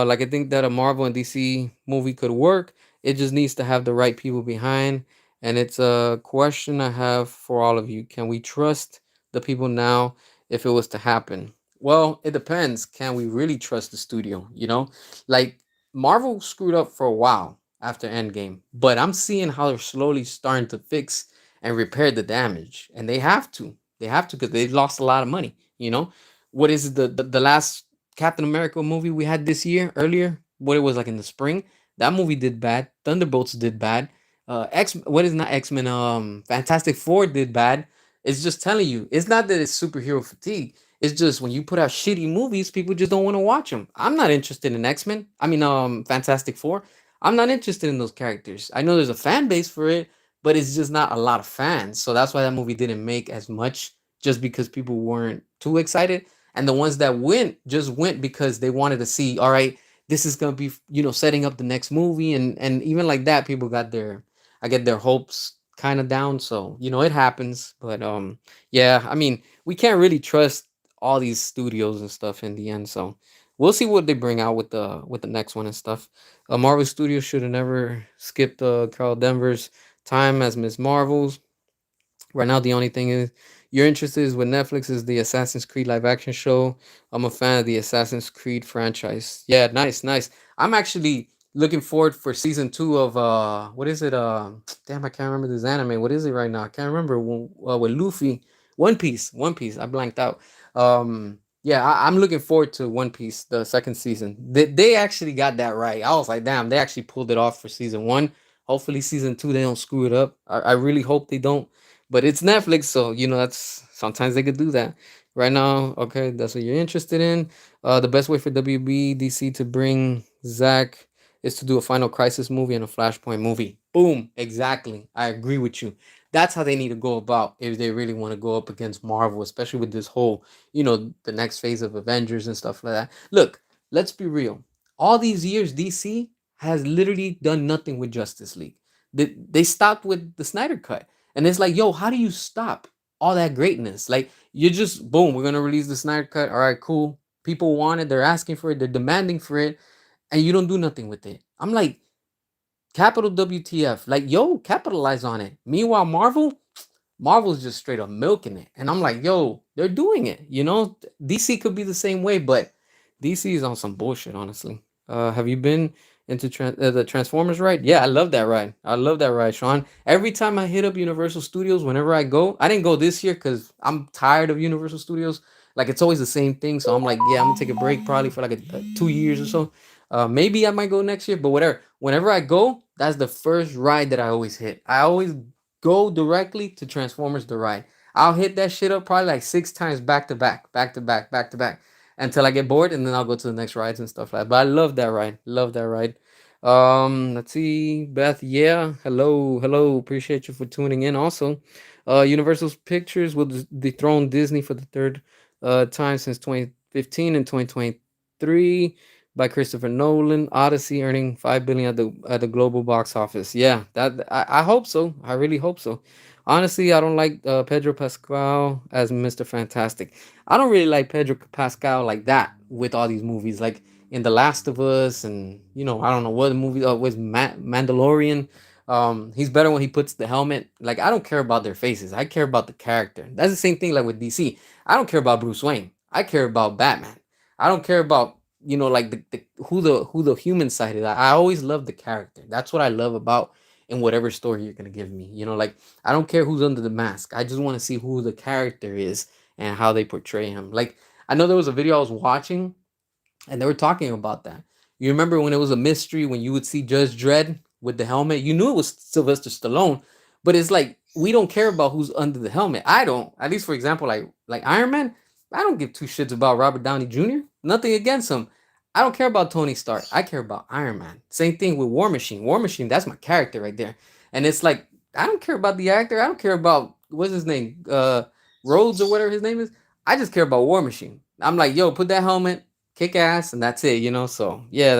Like I think that a Marvel and DC movie could work. It just needs to have the right people behind. And it's a question I have for all of you. Can we trust the people now if it was to happen? Well, it depends. Can we really trust the studio, you know? Like Marvel screwed up for a while after Endgame, but I'm seeing how they're slowly starting to fix and repair the damage. And they have to. They have to because they've lost a lot of money. You know, what is the last Captain America movie we had this year earlier? What it was like in the spring. That movie did bad. Thunderbolts did bad. What is not X Men? Fantastic Four did bad. It's just telling you. It's not that it's superhero fatigue. It's just when you put out shitty movies, people just don't want to watch them. I'm not interested in X Men. I mean, Fantastic Four. I'm not interested in those characters. I know there's a fan base for it, but it's just not a lot of fans. So that's why that movie didn't make as much, just because people weren't too excited. And the ones that went just went because they wanted to see, all right, this is gonna be, setting up the next movie. And even like that, people got their I get their hopes kind of down. So, it happens. But yeah, I mean, we can't really trust all these studios and stuff in the end. So we'll see what they bring out with the next one and stuff. Marvel Studios should have never skipped Carol Danvers' time as Miss Marvels. Right now, the only thing is you're interested is with Netflix is the Assassin's Creed live action show. I'm a fan of the Assassin's Creed franchise. Yeah, nice, nice. I'm actually looking forward for season two of what is it? Damn, I can't remember this anime. What is it right now? I can't remember. With Luffy, One Piece, One Piece. I blanked out. Yeah, I'm looking forward to One Piece, the second season. They actually got that right. I was like, damn, they actually pulled it off for season one. Hopefully, season two they don't screw it up. I really hope they don't, but it's Netflix, so that's sometimes they could do that. Right now, okay, that's what you're interested in. The best way for WB DC to bring Zach is to do a Final Crisis movie and a Flashpoint movie. Boom, exactly. I agree with you. That's how they need to go about if they really want to go up against Marvel, especially with this whole, the next phase of Avengers and stuff like that. Look, let's be real. All these years, DC has literally done nothing with Justice League. They stopped with the Snyder Cut. And it's like, yo, how do you stop all that greatness? Like, you just, boom, we're gonna release the Snyder Cut. All right, cool. People want it, they're asking for it, they're demanding for it, and you don't do nothing with it. I'm like, capital WTF. Like, yo, capitalize on it. Meanwhile, Marvel's just straight up milking it. And I'm like, yo, they're doing it. DC could be the same way, but DC is on some bullshit, honestly. Have you been into the Transformers ride? Yeah, I love that ride. I love that ride, Sean. Every time I hit up Universal Studios, whenever I go, I didn't go this year because I'm tired of Universal Studios. Like, it's always the same thing. So I'm like, yeah, I'm gonna take a break probably for like 2 years or so. Maybe I might go next year, but whatever. Whenever I go, that's the first ride that I always hit. I always go directly to Transformers the ride. I'll hit that shit up probably like 6 times back to back, back to back, back to back, until I get bored, and then I'll go to the next rides and stuff like that. But I love that ride. Love that ride. Let's see, Beth. Yeah, hello, hello. Appreciate you for tuning in. Also, Universal Pictures will dethrone Disney for the third time since 2015 and 2023 by Christopher Nolan. Odyssey earning 5 billion at the global box office. Yeah, I hope so. I really hope so. Honestly, I don't like Pedro Pascal as Mr. Fantastic. I don't really like Pedro Pascal like that with all these movies, like in The Last of Us, and I don't know what movie was Mandalorian. He's better when he puts the helmet. Like, I don't care about their faces. I care about the character. That's the same thing like with DC. I don't care about Bruce Wayne. I care about Batman. I don't care about like the human side is. I always love the character. That's what I love about in whatever story you're gonna give me. Like, I don't care who's under the mask. I just want to see who the character is and how they portray him. Like, I know there was a video I was watching and they were talking about that. You remember when it was a mystery when you would see Judge Dredd with the helmet? You knew it was Sylvester Stallone, but it's like we don't care about who's under the helmet. I don't. At least for example, like Iron Man, I don't give two shits about Robert Downey Jr. Nothing against him. I don't care about Tony Stark. I care about Iron Man. Same thing with War Machine. War Machine, that's my character right there. And it's like I don't care about the actor. I don't care about what's his name, Rhodes or whatever his name is. I just care about War Machine. I'm like, yo, put that helmet, kick ass, and that's it. So yeah,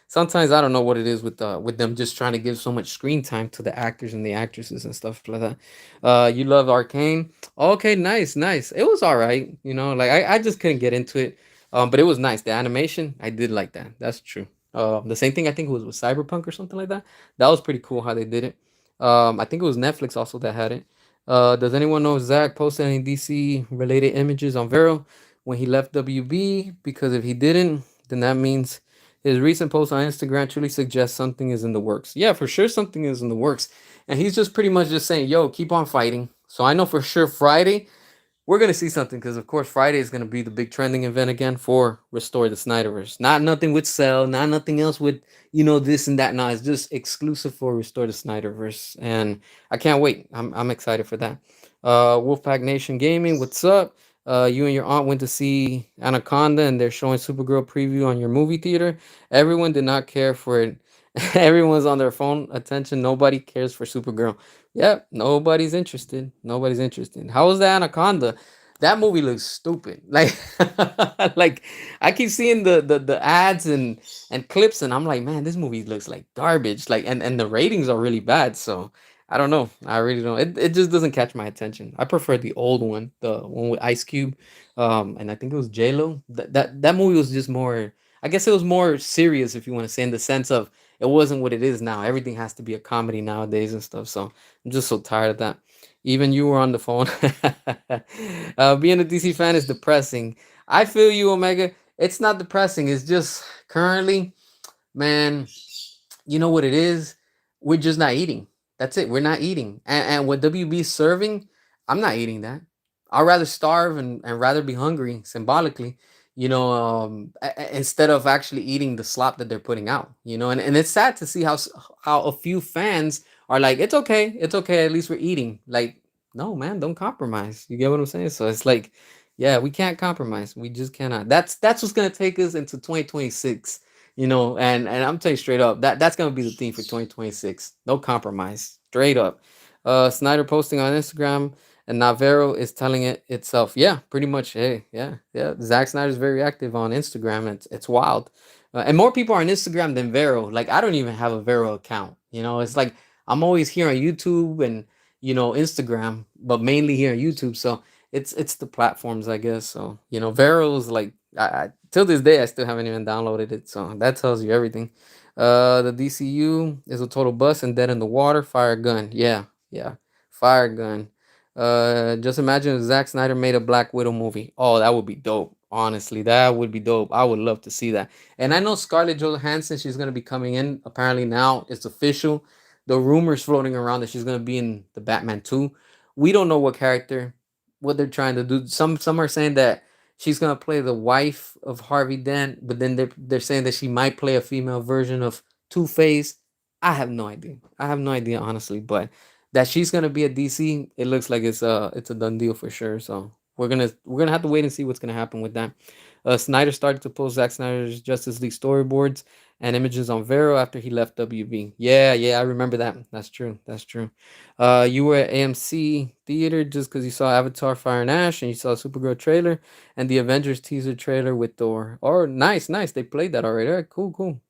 sometimes I don't know what it is with them just trying to give so much screen time to the actors and the actresses and stuff like that. You love Arcane? Okay, nice, nice. It was all right, like I just couldn't get into it. But it was nice. The animation, I did like that. That's true. The same thing I think it was with Cyberpunk or something like that. That was pretty cool how they did it. I think it was Netflix also that had it. Does anyone know if Zach posted any DC related images on Vero when he left WB? Because if he didn't, then that means his recent post on Instagram truly suggests something is in the works. Yeah, for sure something is in the works. And he's just pretty much just saying, yo, keep on fighting. So I know for sure Friday we're gonna see something because of course Friday is gonna be the big trending event again for Restore the Snyderverse. Not nothing with Cell, not nothing else with this and that. No, it's just exclusive for Restore the Snyderverse, and I can't wait. I'm excited for that. Wolfpack Nation Gaming, what's up? You and your aunt went to see Anaconda, and they're showing Supergirl preview on your movie theater. Everyone did not care for it. Everyone's on their phone attention. Nobody cares for Supergirl. Yep, nobody's interested. Nobody's interested. How was the Anaconda? That movie looks stupid. Like, like I keep seeing the ads and clips, and I'm like, man, this movie looks like garbage. Like, and the ratings are really bad. So I don't know. I really don't. It just doesn't catch my attention. I prefer the old one, the one with Ice Cube, and I think it was J Lo. That movie was just more. I guess it was more serious, if you want to say, in the sense of it wasn't what it is now. Everything has to be a comedy nowadays and stuff. So I'm just so tired of that. Even you were on the phone. Being a DC fan is depressing. I feel you, Omega. It's not depressing. It's just currently, man, you know what it is? We're just not eating. That's it. We're not eating. And what WB is serving, I'm not eating that. I'd rather starve and rather be hungry symbolically, instead of actually eating the slop that they're putting out, and it's sad to see how a few fans are like, it's okay, at least we're eating. Like, no, man, don't compromise. You get what I'm saying? So it's like, yeah, we can't compromise. We just cannot. That's what's gonna take us into 2026, and I'm telling you straight up, that's gonna be the theme for 2026. No compromise, straight up. Snyder posting on Instagram, and Navarro is telling it itself. Yeah, pretty much. Hey, yeah, yeah. Zack Snyder's very active on Instagram. It's wild, and more people are on Instagram than Vero. Like, I don't even have a Vero account. It's like I'm always here on YouTube and Instagram, but mainly here on YouTube. So it's the platforms, I guess. So Vero's like, till this day I still haven't even downloaded it. So that tells you everything. The DCU is a total bust and dead in the water. Fire gun. Yeah, yeah. Fire gun. Just imagine if Zack Snyder made a Black Widow movie. Oh, that would be dope. Honestly, that would be dope. I would love to see that. And I know Scarlett Johansson, she's gonna be coming in. Apparently now it's official. The rumors floating around that she's gonna be in the Batman 2. We don't know what character, what they're trying to do. Some are saying that she's gonna play the wife of Harvey Dent, but then they're saying that she might play a female version of Two Face. I have no idea. I have no idea, honestly, but that she's gonna be at DC, it looks like it's a done deal for sure. So we're gonna have to wait and see what's gonna happen with that. Snyder started to post Zack Snyder's Justice League storyboards and images on Vero after he left WB. Yeah, yeah, I remember that. That's true. That's true. You were at AMC theater just because you saw Avatar: Fire and Ash and you saw a Supergirl trailer and the Avengers teaser trailer with Thor. Oh, nice, nice. They played that already. All right, cool, cool.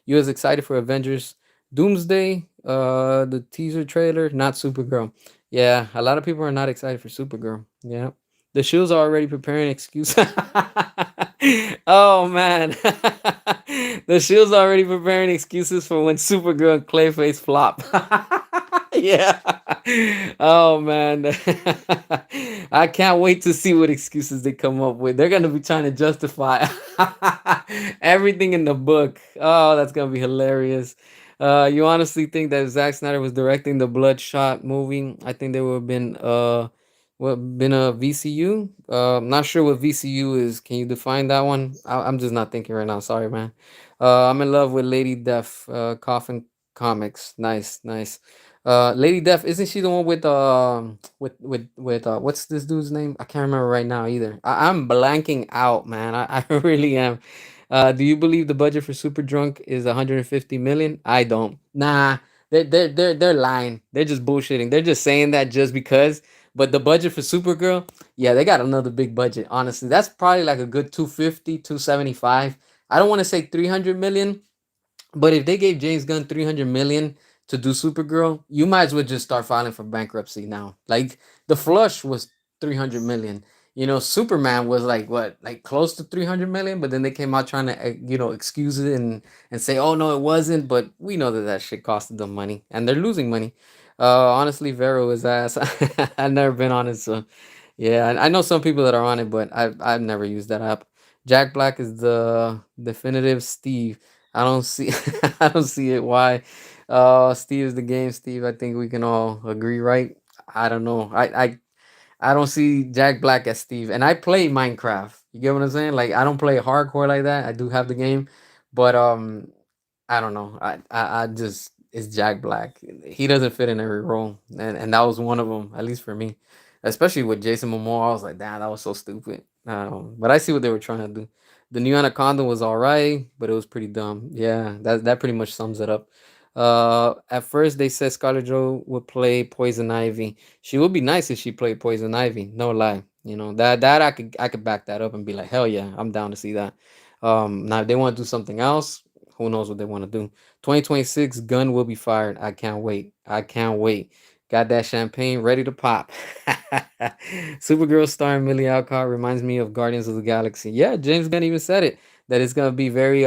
You was excited for Avengers Doomsday, the teaser trailer, not Supergirl. Yeah, a lot of people are not excited for Supergirl. Yeah. The shoes are already preparing excuse. Oh man. The shoes are already preparing excuses for when Supergirl and Clayface flop. Yeah. Oh man. I can't wait to see what excuses they come up with. They're gonna be trying to justify everything in the book. Oh, that's gonna be hilarious. You honestly think that if Zack Snyder was directing the Bloodshot movie, I think there would have been been a VCU. I'm not sure what VCU is. Can you define that one? I'm just not thinking right now. Sorry, man. I'm in love with Lady Death. Coffin Comics. Nice, nice. Lady Death, isn't she the one with what's this dude's name? I can't remember right now either. I'm blanking out, man. I really am. Do you believe the budget for Super Drunk is 150 million? I don't. Nah, they're lying. They're just bullshitting. They're just saying that just because. But the budget for Supergirl, yeah, they got another big budget. Honestly, that's probably like a good 250, 275. I don't want to say 300 million, But if they gave James Gunn 300 million to do Supergirl, you might as well just start filing for bankruptcy now. Like the Flush was 300 million. You know, Superman was like what, like close to 300 million, but then they came out trying to excuse it and say, "Oh no, it wasn't." But we know that that shit costed them money and they're losing money. Honestly, Vero is ass. I've never been on it, so yeah, I know some people that are on it, but I've never used that app. Jack Black is the definitive Steve. I don't see I don't see it. Why? Steve is the game, Steve. I think we can all agree, right? I don't know. I don't see Jack Black as Steve. And I play Minecraft. You get what I'm saying? Like I don't play hardcore like that. I do have the game, but I don't know. I just it's Jack Black. He doesn't fit in every role, and that was one of them, at least for me. Especially with Jason Momoa, I was like, damn, that was so stupid. But I see what they were trying to do. The new Anaconda was all right, but it was pretty dumb. Yeah, that pretty much sums it up. At first they said Scarlett Joe would play Poison Ivy. She would be nice if she played Poison Ivy. No lie. You know that I could back that up and be like, hell yeah, I'm down to see that. Now if they want to do something else, who knows what they want to do. 2026, Gun will be fired. I can't wait. I can't wait. Got that champagne ready to pop. Supergirl starring Millie Alcott reminds me of Guardians of the Galaxy. Yeah, James Gunn even said it that it's gonna be very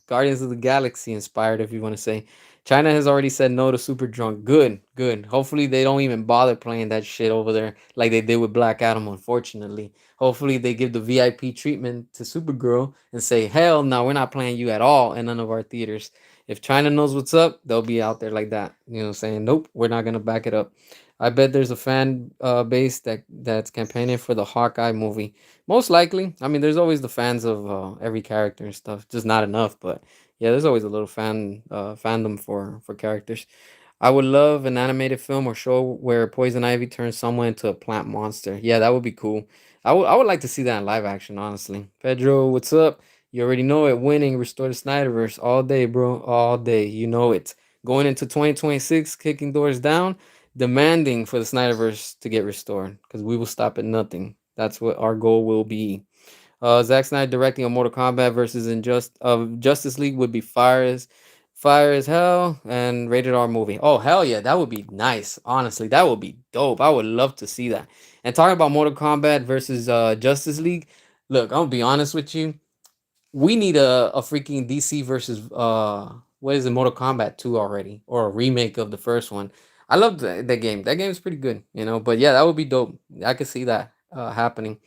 Guardians of the Galaxy inspired, if you want to say. China has already said no to Super Drunk. Good, good. Hopefully they don't even bother playing that shit over there like they did with Black Adam. Unfortunately, hopefully they give the VIP treatment to Supergirl and say, hell no, we're not playing you at all in none of our theaters. If China knows what's up, they'll be out there like that. You know, saying, nope, we're not gonna back it up. I bet there's a fan base that's campaigning for the Hawkeye movie. Most likely. I mean, there's always the fans of every character and stuff. Just not enough, but yeah, there's always a little fandom for characters. I would love an animated film or show where Poison Ivy turns someone into a plant monster. Yeah, that would be cool. I would like to see that in live action, honestly. Pedro, what's up? You already know it. Winning, restore the Snyderverse all day, bro. All day. You know it. Going into 2026, kicking doors down, demanding for the Snyderverse to get restored because we will stop at nothing. That's what our goal will be. Zack Snyder directing a Mortal Kombat versus Justice League would be fire as hell, and rated R movie. Oh hell yeah, that would be nice. Honestly, that would be dope. I would love to see that. And talking about Mortal Kombat versus Justice League, look, I'm gonna be honest with you. We need a freaking DC versus what is it, Mortal Kombat 2 already, or a remake of the first one. I love that game. That game is pretty good, you know. But yeah, that would be dope. I could see that happening.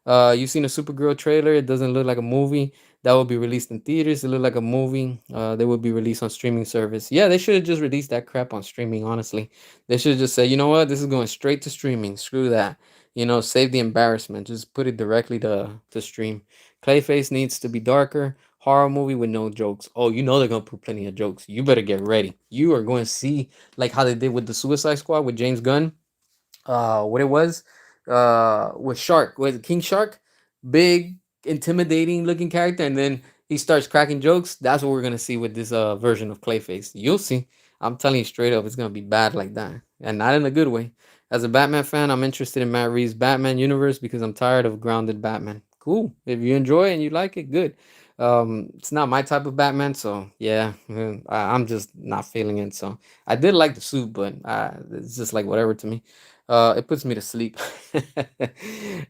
You've seen a Supergirl trailer. It doesn't look like a movie that will be released in theaters. It looked like a movie. They will be released on streaming service. Yeah, they should have just released that crap on streaming. Honestly, they should just say, you know what, this is going straight to streaming. Screw that. You know, save the embarrassment. Just put it directly to stream. Clayface needs to be darker. Horror movie with no jokes. Oh, you know they're gonna put plenty of jokes. You better get ready. You are going to see like how they did with the Suicide Squad with James Gunn, what it was with Shark, with King Shark, big intimidating looking character, and then he starts cracking jokes. That's what we're gonna see with this version of Clayface. You'll see. I'm telling you straight up, it's gonna be bad like that, and not in a good way. As a Batman fan, I'm interested in Matt Reeves' Batman universe because I'm tired of grounded Batman. Cool. If you enjoy and you like it, good. It's not my type of Batman, so yeah, I'm just not feeling it. So I did like the suit, but it's just like whatever to me. It puts me to sleep. When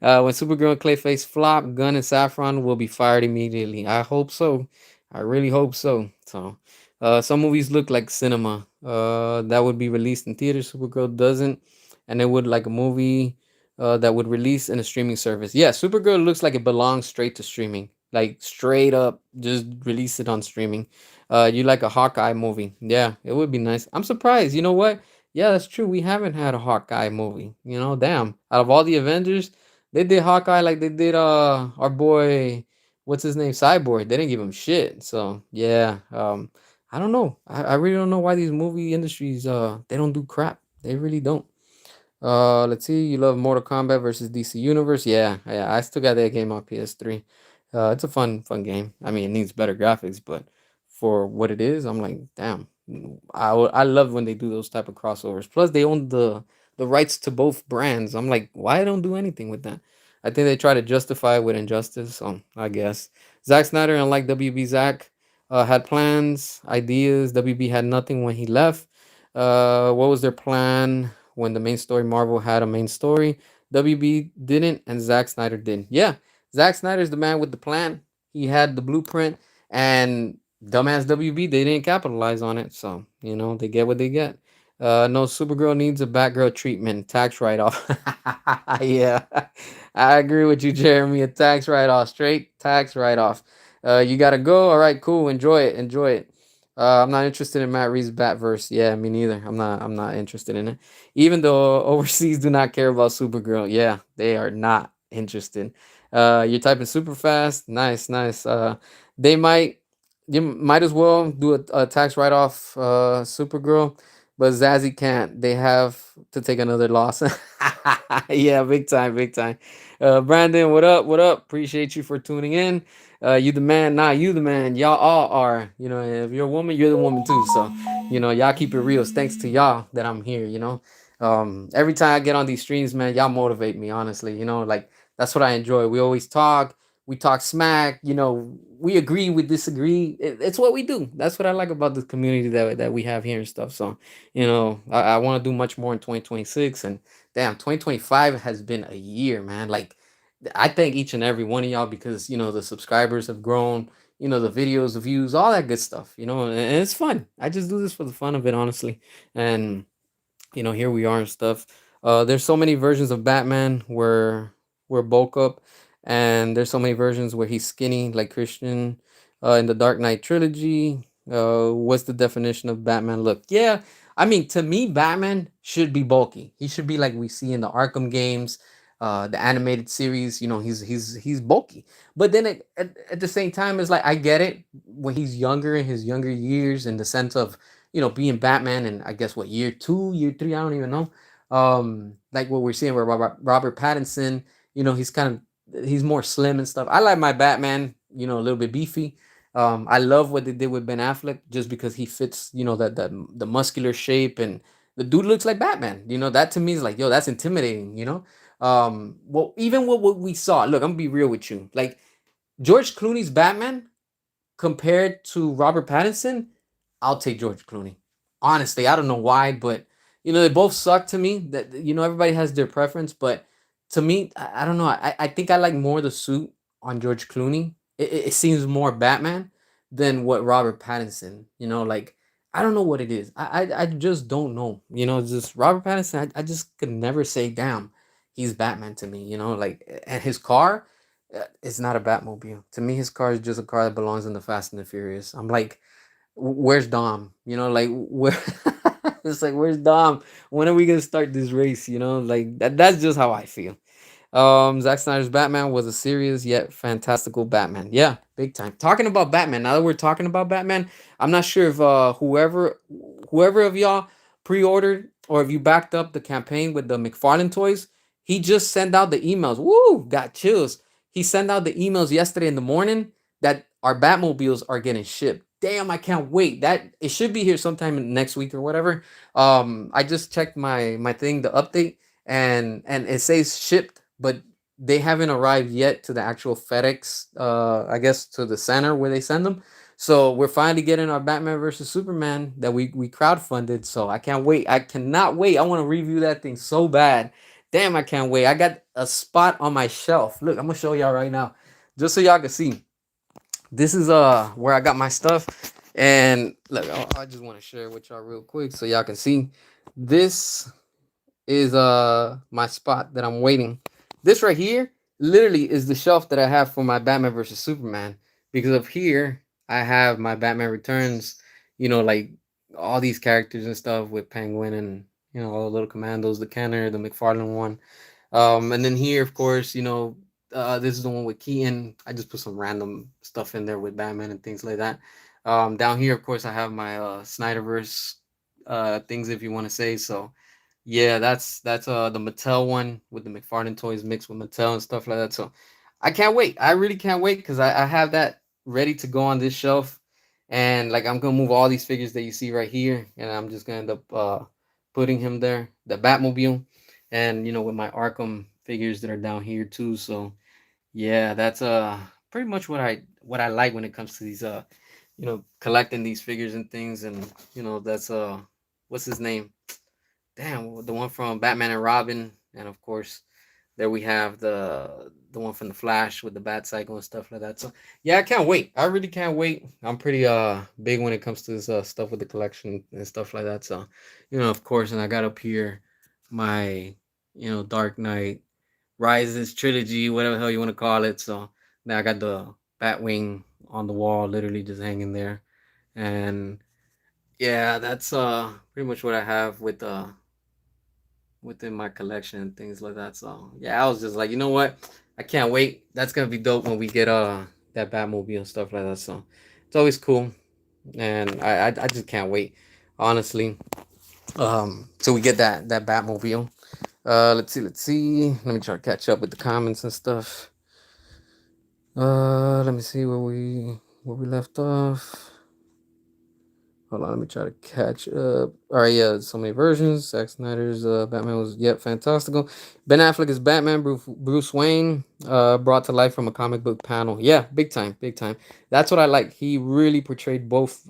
Supergirl and Clayface flop, Gunn and Saffron will be fired immediately. I hope so. I really hope so. So, some movies look like cinema. That would be released in theaters. Supergirl doesn't, and it would like a movie that would release in a streaming service. Yeah, Supergirl looks like it belongs straight to streaming. Like straight up, just release it on streaming. You like a Hawkeye movie? Yeah, it would be nice. I'm surprised. You know what? Yeah, that's true. We haven't had a Hawkeye movie. You know, damn. Out of all the Avengers, they did Hawkeye like they did our boy, what's his name, Cyborg. They didn't give him shit. So yeah, I don't know. I really don't know why these movie industries they don't do crap. They really don't. Let's see. You love Mortal Kombat versus DC Universe? Yeah, yeah. I still got that game on PS3. It's a fun game. I mean, it needs better graphics, but for what it is, I'm like, damn. I love when they do those type of crossovers. Plus, they own the rights to both brands. I'm like, why don't do anything with that? I think they try to justify it with Injustice. I guess Zack Snyder, unlike WB Zack, had plans, ideas. WB had nothing when he left. What was their plan when the main story Marvel had a main story? WB didn't, and Zack Snyder did. Yeah, Zack Snyder's the man with the plan. He had the blueprint, and dumbass WB, they didn't capitalize on it. So they get what they get. No, Supergirl needs a Batgirl treatment. Tax write off. Yeah, I agree with you, Jeremy. A tax write off, straight tax write off. You gotta go. All right, cool. Enjoy it. Enjoy it. I'm not interested in Matt Reeves' Batverse. Yeah, me neither. I'm not interested in it. Even though overseas do not care about Supergirl. Yeah, they are not interested. You're typing super fast. Nice, nice. They might. You might as well do a tax write off. Supergirl, but Zazie can't. They have to take another loss. Yeah, big time, big time. Brandon, what up? What up? Appreciate you for tuning in. You the man, nah, you the man. Y'all all are. If you're a woman, you're the woman too. So, y'all keep it real. It's thanks to y'all that I'm here. Every time I get on these streams, man, y'all motivate me. Honestly, like that's what I enjoy. We always talk. We talk smack. We agree. We disagree. It's what we do. That's what I like about this community that we have here and stuff. So, I want to do much more in 2026. And damn, 2025 has been a year, man. Like I thank each and every one of y'all because the subscribers have grown, the videos, the views, all that good stuff, and it's fun. I just do this for the fun of it, honestly. And here we are and stuff. There's so many versions of Batman where bulk up, and there's so many versions where he's skinny, like Christian, in the Dark Knight trilogy. What's the definition of Batman look? Yeah, I mean, to me, Batman should be bulky. He should be like we see in the Arkham games, the animated series. He's bulky. But then at the same time, it's like I get it when he's younger in his younger years, in the sense of being Batman, and I guess what, year two, year three, I don't even know. Like what we're seeing with Robert Pattinson, he's more slim and stuff. I like my Batman, a little bit beefy. I love what they did with Ben Affleck just because he fits, the muscular shape, and the dude looks like Batman. That to me is like, yo, that's intimidating. Well, even what we saw. Look, I'm gonna be real with you. Like George Clooney's Batman compared to Robert Pattinson, I'll take George Clooney. Honestly, I don't know why, but they both suck to me. That everybody has their preference, but to me, I don't know. I think I like more the suit on George Clooney. It seems more Batman than what Robert Pattinson. Like I don't know what it is. I just don't know. Just Robert Pattinson. I just could never say, damn, he's Batman to me. Like, and his car, it's not a Batmobile. To me, his car is just a car that belongs in the Fast and the Furious. I'm like, where's Dom? Like where it's like, where's Dom? When are we gonna start this race? Like that's just how I feel. Zack Snyder's Batman was a serious yet fantastical Batman. Yeah, big time. Talking about Batman. Now that we're talking about Batman, I'm not sure if whoever of y'all pre-ordered or if you backed up the campaign with the McFarlane toys. He just sent out the emails. Woo, got chills. He sent out the emails yesterday in the morning that our Batmobiles are getting shipped. Damn, I can't wait. That it should be here sometime next week or whatever. I just checked my thing, the update, and it says shipped, but they haven't arrived yet to the actual FedEx. I guess to the center where they send them. So we're finally getting our Batman versus Superman that we crowdfunded. So I can't wait. I cannot wait. I want to review that thing so bad. Damn, I can't wait. I got a spot on my shelf. Look, I'm gonna show y'all right now, just so y'all can see. This is where I got my stuff, and look, I just want to share with y'all real quick so y'all can see. This is my spot that I'm waiting. This right here literally is the shelf that I have for my Batman versus Superman, because up here I have my Batman Returns, like all these characters and stuff with Penguin and all the little commandos, the Kenner, the McFarlane one. And then here, of course, this is the one with Keaton. I just put some random stuff in there with Batman and things like that. Down here, of course, I have my Snyderverse things, if you want to say so. Yeah, that's the Mattel one with the McFarlane toys mixed with Mattel and stuff like that. So I can't wait. I really can't wait because I have that ready to go on this shelf. And like I'm gonna move all these figures that you see right here, and I'm just gonna end up putting him there, the Batmobile, and with my Arkham figures that are down here too. So yeah, that's pretty much what I like when it comes to collecting these figures and things, and that's what's his name? Damn, the one from Batman and Robin, and of course there we have the one from the Flash with the Bat Cycle and stuff like that. So yeah, I can't wait. I really can't wait. I'm pretty big when it comes to this stuff with the collection and stuff like that. So of course, and I got up here my Dark Knight Rises trilogy, whatever the hell you want to call it. So now I got the Batwing on the wall, literally just hanging there, and yeah, that's pretty much what I have within my collection and things like that. So yeah, I was just like, you know what? I can't wait. That's gonna be dope when we get that Batmobile and stuff like that. So it's always cool, and I just can't wait, honestly. So we get that Batmobile. Let's see. Let me try to catch up with the comments and stuff. Let me see where we left off. Hold on, let me try to catch up. All right, yeah, so many versions. Zack Snyder's Batman was fantastical. Ben Affleck is Batman. Bruce Wayne, brought to life from a comic book panel. Yeah, big time, big time. That's what I like. He really portrayed both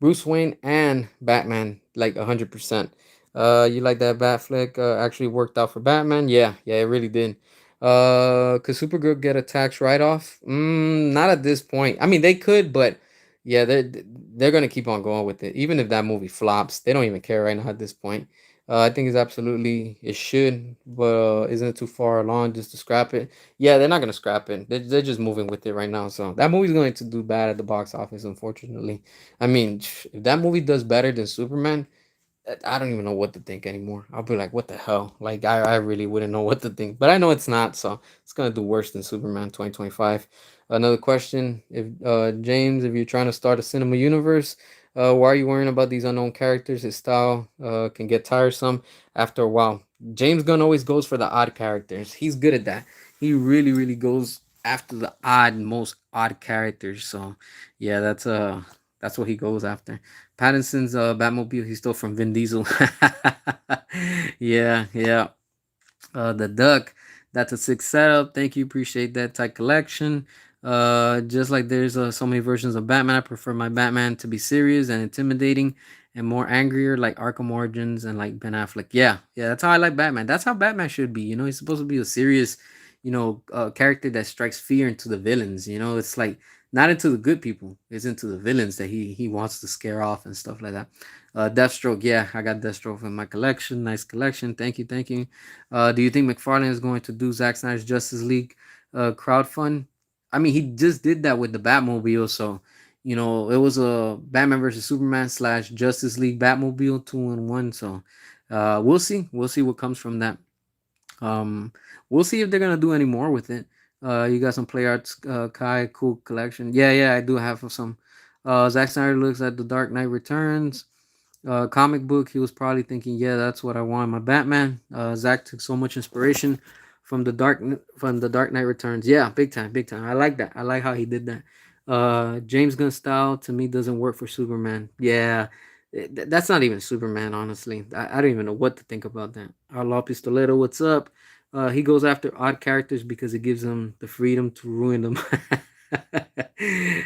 Bruce Wayne and Batman like 100%. You like that Batfleck actually worked out for Batman? Yeah, yeah, it really did. Could Supergirl get a tax write off? Not at this point. I mean, they could, but yeah, they're gonna keep on going with it. Even if that movie flops, they don't even care right now at this point. I think it's absolutely it should, but isn't it too far along just to scrap it? Yeah, they're not gonna scrap it. They're just moving with it right now. So that movie's going to do bad at the box office, unfortunately. I mean, if that movie does better than Superman, I don't even know what to think anymore. I'll be like, what the hell? Like, I really wouldn't know what to think. But I know it's not, so it's gonna do worse than Superman 2025. Another question: If James, if you're trying to start a cinema universe, why are you worrying about these unknown characters? His style can get tiresome after a while. James Gunn always goes for the odd characters. He's good at that. He really, really goes after the most odd characters. So, yeah, that's what he goes after. Pattinson's Batmobile, he's still from Vin Diesel. Yeah, yeah. The duck, that's a sick setup. Thank you, appreciate that type collection. Just like there's so many versions of Batman, I prefer my Batman to be serious and intimidating and more angrier, like Arkham Origins and like Ben Affleck. Yeah, yeah, that's how I like Batman. That's how Batman should be. He's supposed to be a serious, character that strikes fear into the villains. It's like not into the good people. It's into the villains that he wants to scare off and stuff like that. Deathstroke, yeah, I got Deathstroke in my collection. Nice collection. Thank you, thank you. Do you think McFarlane is going to do Zack Snyder's Justice League crowdfund? I mean, he just did that with the Batmobile, so it was a Batman versus Superman slash Justice League Batmobile 2-in-1. So we'll see. We'll see what comes from that. Um, we'll see if they're gonna do any more with it. You got some Play Arts Kai cool collection. Yeah, yeah, I do have some. Zack Snyder looks at the Dark Knight Returns comic book. He was probably thinking, yeah, that's what I want in my Batman. Zach took so much inspiration from the Dark Knight Returns. Yeah, big time, big time. I like that. I like how he did that. James Gunn style to me doesn't work for Superman. Yeah, that's not even Superman, honestly. I don't even know what to think about that. Outlaw Pistoletto, what's up? He goes after odd characters because it gives him the freedom to ruin them.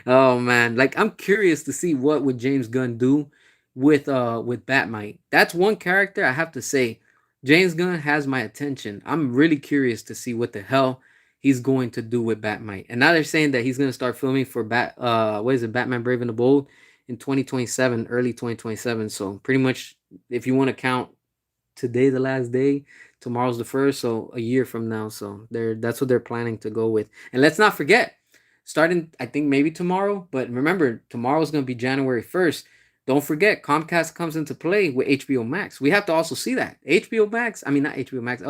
Oh man, like I'm curious to see what would James Gunn do with Batmite. That's one character I have to say. James Gunn has my attention. I'm really curious to see what the hell he's going to do with Batmite. And now they're saying that he's gonna start filming for what is it, Batman Brave and the Bold in 2027, early 2027. So pretty much if you want to count today the last day, tomorrow's the first, so a year from now. So that's what they're planning to go with. And let's not forget, starting I think maybe tomorrow, but remember tomorrow's gonna be January 1st. Don't forget Comcast comes into play with HBO Max. We have to also see that. HBO Max, I mean not HBO Max,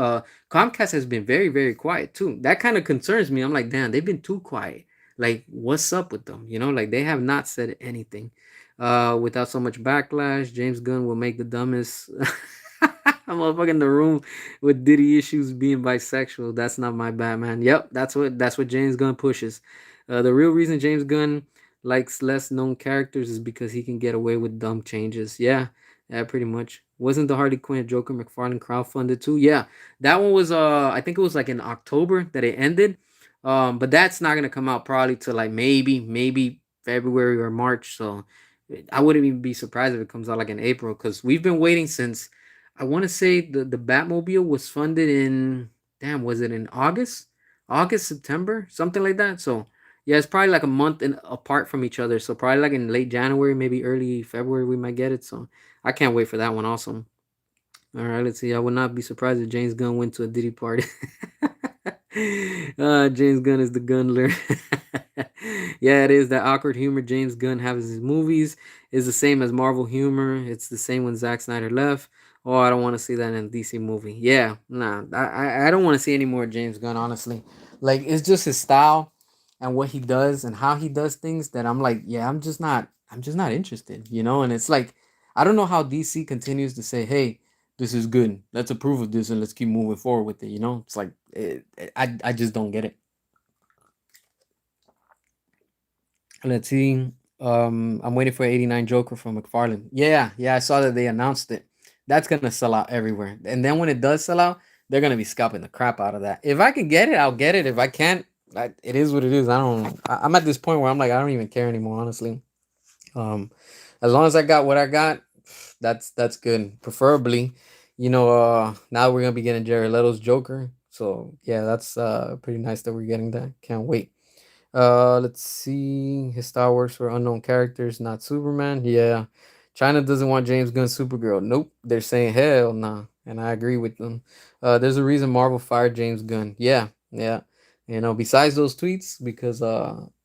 Comcast has been very, very quiet too. That kind of concerns me. I'm like, damn, they've been too quiet. Like, what's up with them? Like they have not said anything. Without so much backlash, James Gunn will make the dumbest I'm motherfucking in the room with Diddy issues being bisexual. That's not my Batman. Yep, that's what James Gunn pushes. The real reason James Gunn likes less known characters is because he can get away with dumb changes. Yeah, yeah, pretty much. Wasn't the Harley Quinn Joker McFarlane crowdfunded too? Yeah, that one was I think it was like in October that it ended. But that's not gonna come out probably till like maybe February or March. So I wouldn't even be surprised if it comes out like in April, because we've been waiting since, I want to say the Batmobile was funded in, damn, was it in August? August, September, something like that. So yeah, it's probably like a month apart from each other. So probably like in late January, maybe early February, we might get it. So I can't wait for that one also. All right, let's see. I would not be surprised if James Gunn went to a Diddy party. James Gunn is the gunler. Yeah, it is. That awkward humor James Gunn has in his movies is the same as Marvel humor. It's the same when Zack Snyder left. Oh, I don't want to see that in a DC movie. Yeah, nah, I don't want to see any more James Gunn, honestly. Like, it's just his style and what he does and how he does things that I'm like, yeah, I'm just not interested, you know? And it's like, I don't know how DC continues to say, hey, this is good. Let's approve of this and let's keep moving forward with it. You know, it's like I just don't get it. Let's see. I'm waiting for 89 Joker from McFarlane. Yeah, yeah, I saw that they announced it. That's gonna sell out everywhere. And then when it does sell out, they're gonna be scalping the crap out of that. If I can get it, I'll get it. If I can't, it is what it is. I don't. I'm at this point where I'm like, I don't even care anymore, honestly. Um, as long as I got what I got, that's good. Preferably, now we're gonna be getting Jared Leto's Joker. So yeah, that's pretty nice that we're getting that. Can't wait. Let's see. His Star Wars for unknown characters, not Superman. Yeah. China doesn't want James Gunn Supergirl. Nope. They're saying hell nah. And I agree with them. There's a reason Marvel fired James Gunn. Yeah, yeah. Besides those tweets, because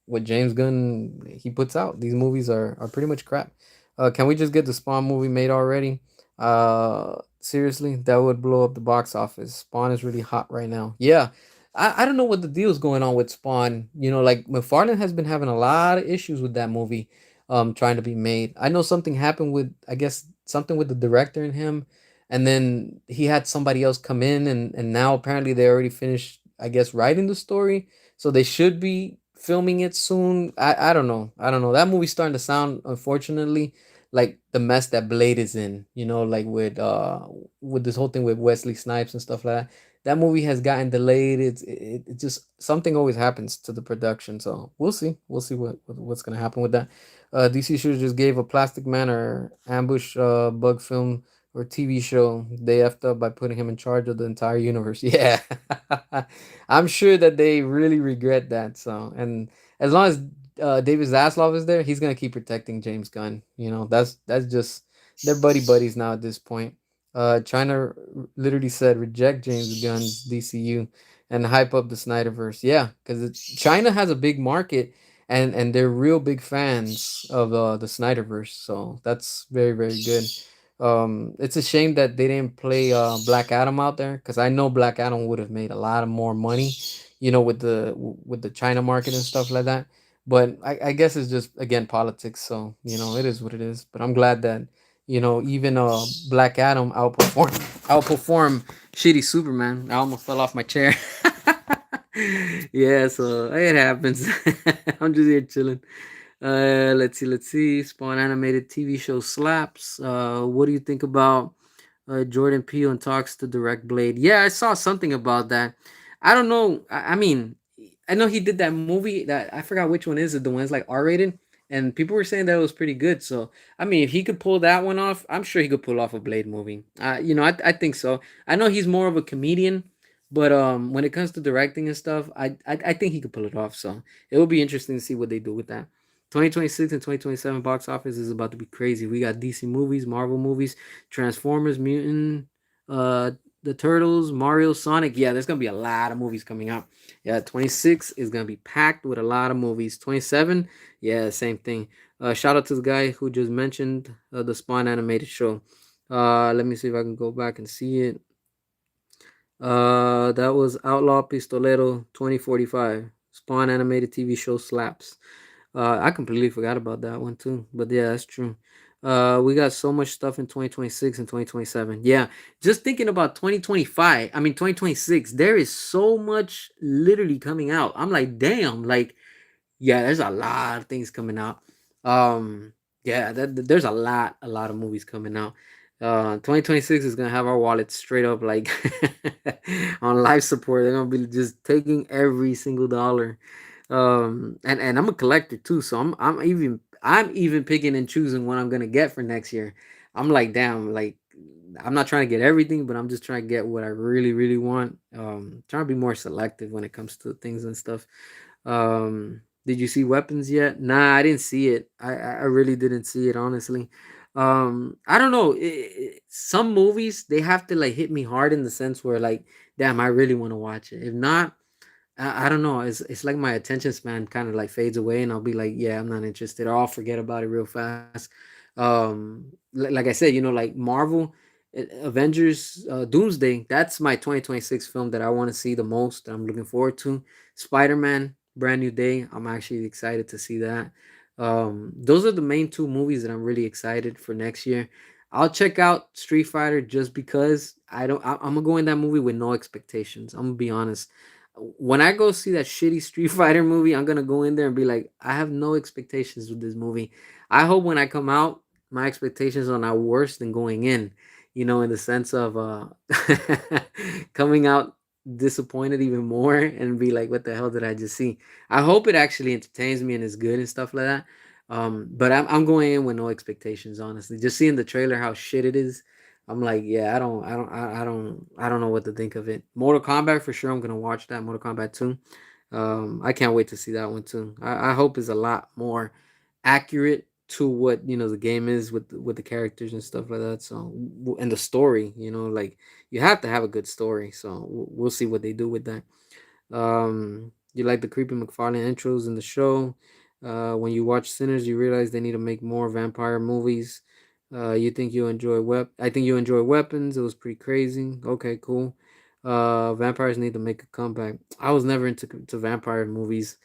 what James Gunn he puts out, these movies are pretty much crap. Can we just get the Spawn movie made already? Seriously, that would blow up the box office. Spawn is really hot right now. Yeah, I don't know what the deal is going on with Spawn. Like McFarlane has been having a lot of issues with that movie, trying to be made. I know something happened with, I guess, something with the director and him, and then he had somebody else come in, and now apparently they already finished, I guess, writing the story, so they should be filming it soon. I don't know. I don't know. That movie's starting to sound, unfortunately, like the mess that Blade is in. Like with this whole thing with Wesley Snipes and stuff like that. That movie has gotten delayed. It just, something always happens to the production. So we'll see what's gonna happen with that. DC should have just gave a Plastic Man or Ambush bug film or TV show. They effed up by putting him in charge of the entire universe. Yeah, I'm sure that they really regret that. So, and as long as David Zaslav is there, he's gonna keep protecting James Gunn. That's just, they're buddies now at this point. China literally said reject James Gunn's DCU and hype up the Snyderverse. Yeah, because China has a big market, and they're real big fans of the Snyderverse. So that's very very good. It's a shame that they didn't play Black Adam out there, because I know Black Adam would have made a lot of more money, with the China market and stuff like that. But I guess it's just, again, politics. So it is what it is. But I'm glad that even Black Adam outperform shitty Superman. I almost fell off my chair. Yeah, so it happens. I'm just here chilling. Let's see. Spawn animated TV show slaps. What do you think about Jordan Peele and talks to direct Blade? Yeah, I saw something about that. I don't know. I mean, I know he did that movie that I forgot which one is it. The one that's like R-rated, and people were saying that it was pretty good. So I mean, if he could pull that one off, I'm sure he could pull off a Blade movie. I think so. I know he's more of a comedian, but when it comes to directing and stuff, I think he could pull it off. So it will be interesting to see what they do with that. 2026 and 2027 box office is about to be crazy. We got DC movies, Marvel movies, Transformers, Mutant, uh, the Turtles, Mario, Sonic. Yeah, there's gonna be a lot of movies coming out. Yeah, 26 is gonna be packed with a lot of movies. 27, yeah, same thing. Shout out to the guy who just mentioned the Spawn animated show. Let me see if I can go back and see it. That was Outlaw Pistolero 2045. Spawn animated TV show slaps. I completely forgot about that one too. But yeah, that's true. We got so much stuff in 2026 and 2027. Yeah, just thinking about 2025. I mean 2026. There is so much literally coming out. I'm like, damn. Like, yeah, there's a lot of things coming out. Yeah, there's a lot of movies coming out. 2026 is gonna have our wallets straight up like on life support. They're gonna be just taking every single dollar. And I'm a collector too, so I'm even picking and choosing what I'm gonna get for next year. I'm like, damn, like I'm not trying to get everything, but I'm just trying to get what I really, really want. Trying to be more selective when it comes to things and stuff. Did you see Weapons yet? Nah, I didn't see it. I really didn't see it, honestly. I don't know. Some movies they have to like hit me hard in the sense where like, damn, I really want to watch it. If not, I don't know. It's like my attention span kind of like fades away, and I'll be like, yeah, I'm not interested, or I'll forget about it real fast. Like I said, like Marvel, Avengers, Doomsday. That's my 2026 film that I want to see the most. That I'm looking forward to. Spider Man, Brand New Day. I'm actually excited to see that. Those are the main two movies that I'm really excited for next year. I'll check out Street Fighter just because I don't. I'm gonna go in that movie with no expectations. I'm gonna be honest. When I go see that shitty Street Fighter movie, I'm gonna go in there and be like, I have no expectations with this movie. I hope when I come out, my expectations are not worse than going in. In the sense of coming out disappointed even more and be like, what the hell did I just see? I hope it actually entertains me and is good and stuff like that. But I'm going in with no expectations, honestly. Just seeing the trailer, how shit it is, I'm like, yeah, I don't know what to think of it. Mortal Kombat for sure. I'm gonna watch that Mortal Kombat 2. I can't wait to see that one too. I hope it's a lot more accurate to what the game is with the characters and stuff like that. So and the story, like you have to have a good story. So we'll see what they do with that. You like the creepy McFarlane intros in the show. When you watch Sinners, you realize they need to make more vampire movies. You think you enjoy I think you enjoy Weapons. It was pretty crazy. Okay, cool. Vampires need to make a comeback. I was never into to vampire movies.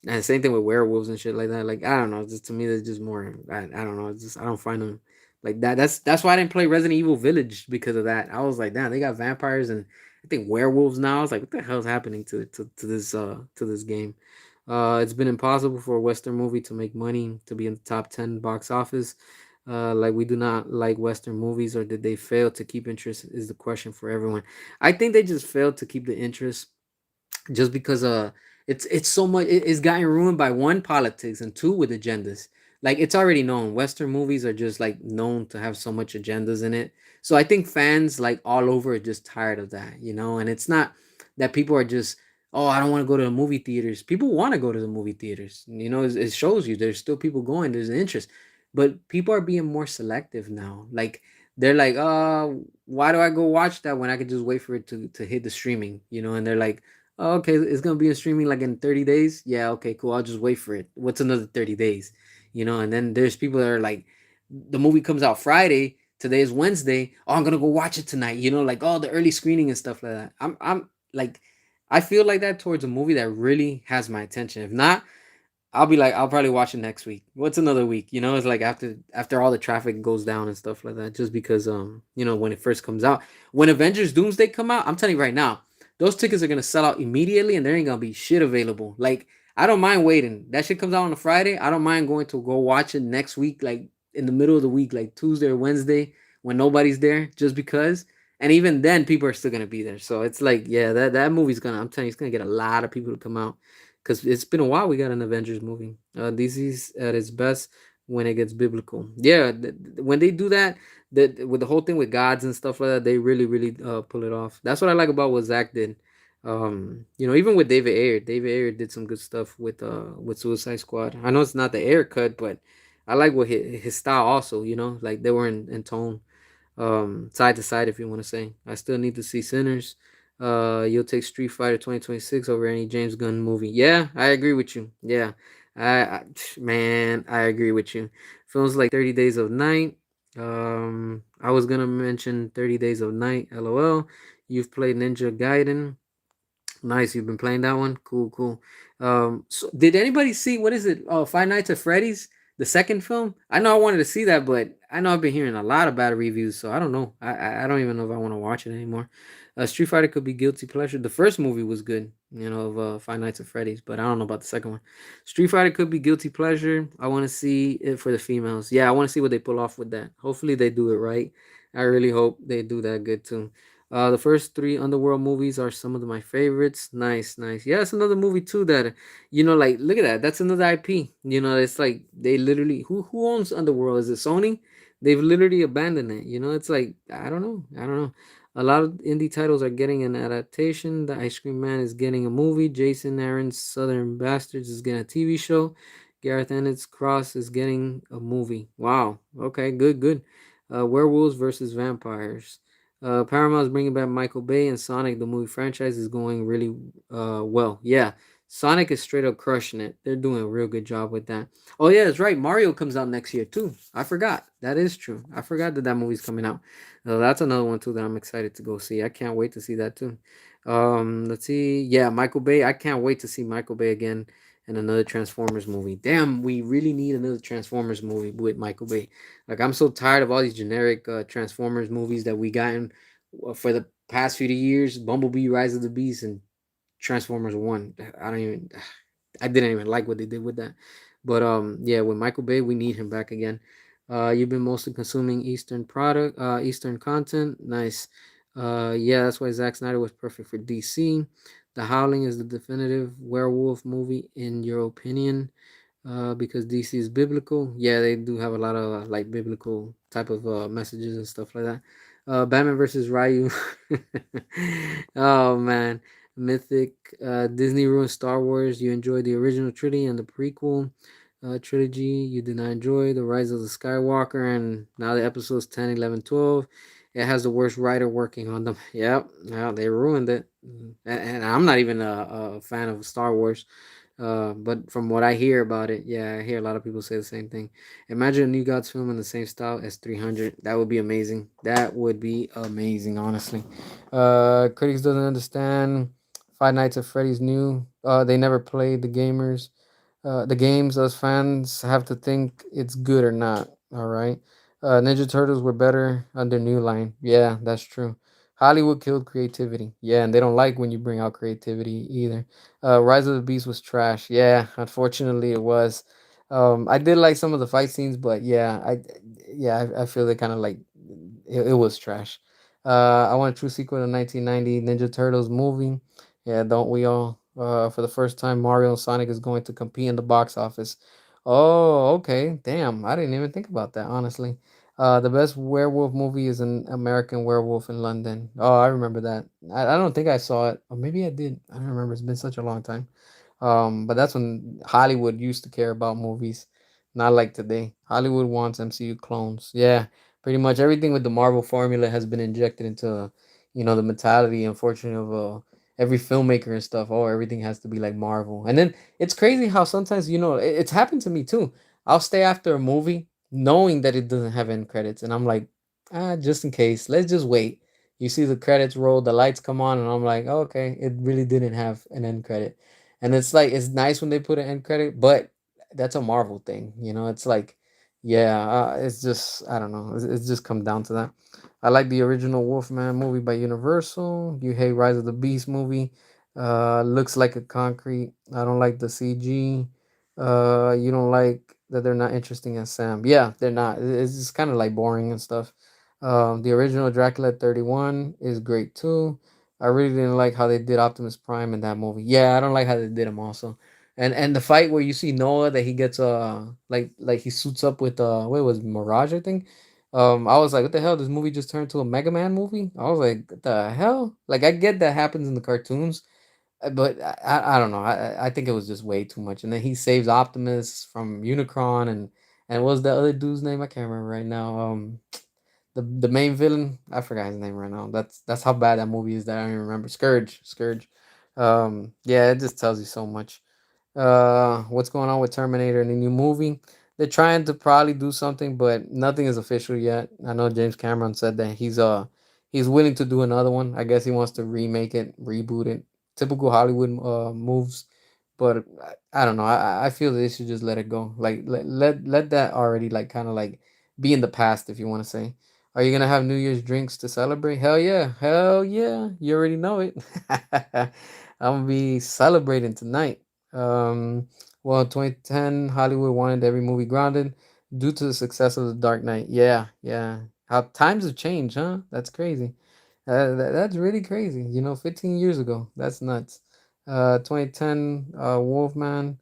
And same thing with werewolves and shit like that. Like I don't know, just to me, that's just more. I don't know. It's just I don't find them like that. That's why I didn't play Resident Evil Village because of that. I was like, damn, they got vampires and I think werewolves now. I was like, what the hell's happening to this game? It's been impossible for a Western movie to make money to be in the top 10 box office. Like we do not like Western movies, or did they fail to keep interest? Is the question for everyone. I think they just failed to keep the interest just because it's so much it's gotten ruined by one, politics, and two, with agendas. Like it's already known Western movies are just like known to have so much agendas in it. So I think fans like all over are just tired of that, and it's not that people are just, oh, I don't want to go to the movie theaters. People want to go to the movie theaters. It shows you there's still people going, there's an interest, but people are being more selective now. Like they're like, why do I go watch that when I could just wait for it to hit the streaming, and they're like, oh, okay, it's gonna be in streaming like in 30 days. Yeah, okay, cool. I'll just wait for it. What's another 30 days? And then there's people that are like, the movie comes out Friday. Today is Wednesday. Oh, I'm gonna go watch it tonight. Like all the early screening and stuff like that. I'm like, I feel like that towards a movie that really has my attention. If not, I'll be like, I'll probably watch it next week. What's another week? It's like after all the traffic goes down and stuff like that. Just because when it first comes out, when Avengers Doomsday come out, I'm telling you right now, those tickets are gonna sell out immediately, and there ain't gonna be shit available. Like I don't mind waiting. That shit comes out on a Friday. I don't mind going to go watch it next week, like in the middle of the week, like Tuesday or Wednesday, when nobody's there, just because. And even then, people are still gonna be there. So it's like, yeah, that movie's gonna. I'm telling you, it's gonna get a lot of people to come out because it's been a while we got an Avengers movie. DC's at its best when it gets biblical. Yeah, when they do that, that with the whole thing with gods and stuff like that, they really, really pull it off. That's what I like about what Zach did. Even with David Ayer, did some good stuff with Suicide Squad. I know it's not the Ayer cut, but I like what his style also. Like they were in tone, side to side, if you want to say. I still need to see Sinners. You'll take Street Fighter 2026 over any James Gunn movie. Yeah, I agree with you. Yeah, man, I agree with you. Films like 30 Days of Night. I was gonna mention 30 Days of Night. LOL. You've played Ninja Gaiden. Nice, you've been playing that one. Cool, cool. So did anybody see, what is it? Oh, Five Nights at Freddy's, the second film? I know I wanted to see that, but I know I've been hearing a lot of bad reviews, so I don't know. I don't even know if I want to watch it anymore. Street Fighter could be guilty pleasure. The first movie was good, of Five Nights at Freddy's, but I don't know about the second one. Street Fighter could be guilty pleasure. I want to see it for the females. Yeah, I want to see what they pull off with that. Hopefully they do it right. I really hope they do that good too. The first three Underworld movies are some of my favorites. Nice, nice. Yeah, it's another movie too that, like look at that. That's another IP. It's like they literally who owns Underworld? Is it Sony? They've literally abandoned it. It's like I don't know. I don't know. A lot of indie titles are getting an adaptation. The Ice Cream Man is getting a movie. Jason Aaron's Southern Bastards is getting a TV show. Gareth Ennis Cross is getting a movie. Wow. Okay. Good. Good. Werewolves versus vampires. Paramount is bringing back Michael Bay, and Sonic the movie franchise is going really well. Yeah, Sonic is straight up crushing it. They're doing a real good job with that. Oh yeah, that's right. Mario comes out next year too. I forgot. That is true. I forgot that movie's coming out. That's another one too that I'm excited to go see. I can't wait to see that too. Let's see. Yeah, Michael Bay. I can't wait to see Michael Bay again in another Transformers movie. Damn, we really need another Transformers movie with Michael Bay. Like I'm so tired of all these generic Transformers movies that we gotten for the past few years. Bumblebee, Rise of the Beast, and Transformers One. I don't even. I didn't even like what they did with that. But yeah, with Michael Bay, we need him back again. You've been mostly consuming Eastern content. Nice. Yeah, that's why Zack Snyder was perfect for DC. The Howling is the definitive werewolf movie, in your opinion, because DC is biblical. Yeah, they do have a lot of like biblical type of messages and stuff like that. Batman versus Ryu. Oh man, Mythic. Disney ruined Star Wars. You enjoyed the original trilogy and the prequel trilogy. You did not enjoy the Rise of the Skywalker, and now the episodes 10, 11, 12. It has the worst writer working on them. Yep, yeah, they ruined it. And I'm not even a fan of Star Wars. But from what I hear about it, yeah, I hear a lot of people say the same thing. Imagine a New Gods film in the same style as 300. That would be amazing. That would be amazing, honestly. Critics doesn't understand. Five Nights at Freddy's new. They never played the games. Us fans have to think it's good or not. All right. Ninja Turtles were better under New Line. Yeah, that's true. Hollywood killed creativity. Yeah, and they don't like when you bring out creativity either. Rise of the Beast was trash. Yeah, unfortunately it was. I did like some of the fight scenes, but I feel they kind of like it was trash. I want a true sequel to 1990 Ninja Turtles movie. Yeah, don't we all? For the first time, Mario and Sonic is going to compete in the box office. Oh, okay. Damn, I didn't even think about that, honestly. The best werewolf movie is an American Werewolf in London. Oh, I remember that. I don't think I saw it, or maybe I did. I don't remember. It's been such a long time. But that's when Hollywood used to care about movies, not like today. Hollywood wants MCU clones. Yeah, pretty much everything with the Marvel formula has been injected into, the mentality, unfortunately, of every filmmaker and stuff. Oh, everything has to be like Marvel. And then it's crazy how sometimes, it's happened to me too. I'll stay after a movie knowing that it doesn't have end credits, and I'm like, just in case, let's just wait. You see the credits roll, the lights come on, and I'm like, oh, okay, it really didn't have an end credit. And it's like it's nice when they put an end credit, but that's a Marvel thing, It's like, yeah, it's just I don't know. It's just come down to that. I like the original Wolfman movie by Universal. You hate Rise of the Beast movie. Looks like a concrete. I don't like the CG. You don't like that they're not interesting as Sam. Yeah, they're not. It's just kind of like boring and stuff. The original Dracula 31 is great too. I really didn't like how they did Optimus Prime in that movie. Yeah, I don't like how they did him also. And the fight where you see Noah that he gets like he suits up with what was it, Mirage, I think. I was like, what the hell? This movie just turned to a Mega Man movie? I was like, what the hell? Like I get that happens in the cartoons, but I don't know. I think it was just way too much. And then he saves Optimus from Unicron and what was the other dude's name? I can't remember right now. The main villain, I forgot his name right now. That's how bad that movie is that I don't even remember. Scourge. Yeah, it just tells you so much. What's going on with Terminator in the new movie? They're trying to probably do something, but nothing is official yet. I know James Cameron said that he's willing to do another one. I guess he wants to remake it, reboot it. Typical Hollywood moves, but I don't know. I feel they should just let it go. Like let that already like kind of like be in the past, if you want to say. Are you gonna have New Year's drinks to celebrate? Hell yeah. Hell yeah. You already know it. I'm gonna be celebrating tonight. Well, 2010, Hollywood wanted every movie grounded due to the success of The Dark Knight. Yeah, yeah. How times have changed, huh? That's crazy. That's really crazy. 15 years ago. That's nuts. 2010, Wolfman,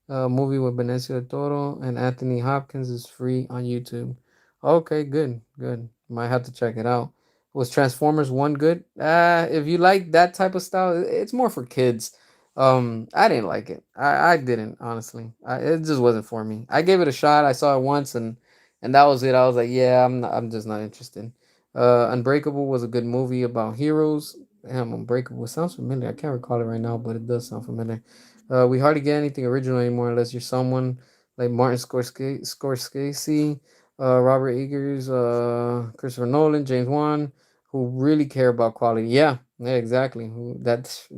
movie with Benicio del Toro and Anthony Hopkins is free on YouTube. Okay, good, good. Might have to check it out. Was Transformers one good? If you like that type of style, it's more for kids. I didn't like it. I didn't honestly. It just wasn't for me. I gave it a shot. I saw it once and that was it. I was like, yeah, I'm just not interested. Unbreakable was a good movie about heroes. Damn, Unbreakable sounds familiar. I can't recall it right now, but it does sound familiar. We hardly get anything original anymore unless you're someone like Martin Scorsese, Robert Eggers, Christopher Nolan, James Wan, who really care about quality. Yeah, yeah, exactly. That's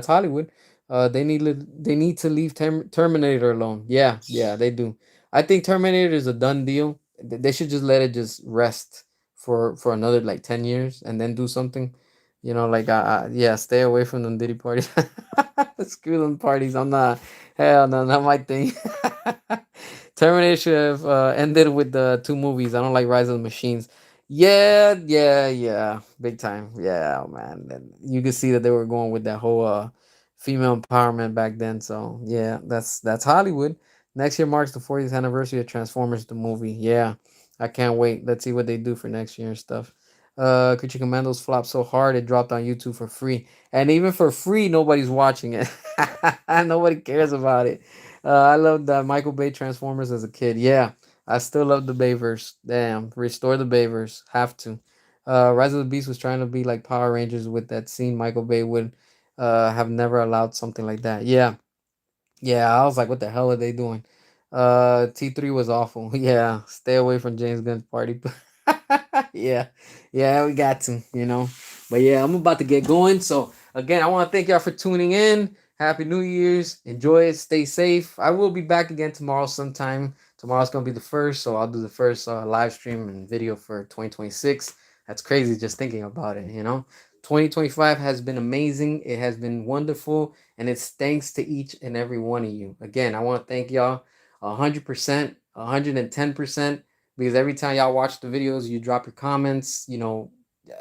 Hollywood. They need to leave Terminator alone. Yeah, yeah, they do. I think Terminator is a done deal. They should just let it just rest for another like 10 years and then do something. Like yeah, stay away from them Diddy parties. Screw them parties. I'm not. Hell no, not my thing. Terminator should have ended with the two movies. I don't like Rise of the Machines. Yeah, yeah, yeah, big time. Yeah, man. And you could see that they were going with that whole female empowerment back then. So yeah, that's Hollywood. Next year marks the 40th anniversary of Transformers the movie. Yeah, I can't wait. Let's see what they do for next year and stuff. Creature Commandos flopped so hard it dropped on YouTube for free, and even for free, nobody's watching it. Nobody cares about it. I loved Michael Bay Transformers as a kid. Yeah, I still love the Bayverse. Damn, restore the Bayverse. Have to. Rise of the Beast was trying to be like Power Rangers with that scene. Michael Bay would have never allowed something like that. Yeah, yeah, I was like, what the hell are they doing? T3 was awful. Yeah, stay away from James Gunn's party. Yeah, yeah, we got to. But yeah, I'm about to get going. So again, I want to thank y'all for tuning in. Happy New Year's. Enjoy it. Stay safe. I will be back again tomorrow sometime. Tomorrow's gonna be the first, so I'll do the first live stream and video for 2026. That's crazy just thinking about it. 2025 has been amazing. It has been wonderful, and it's thanks to each and every one of you. Again, I want to thank y'all 100%, 110%, because every time y'all watch the videos, you drop your comments,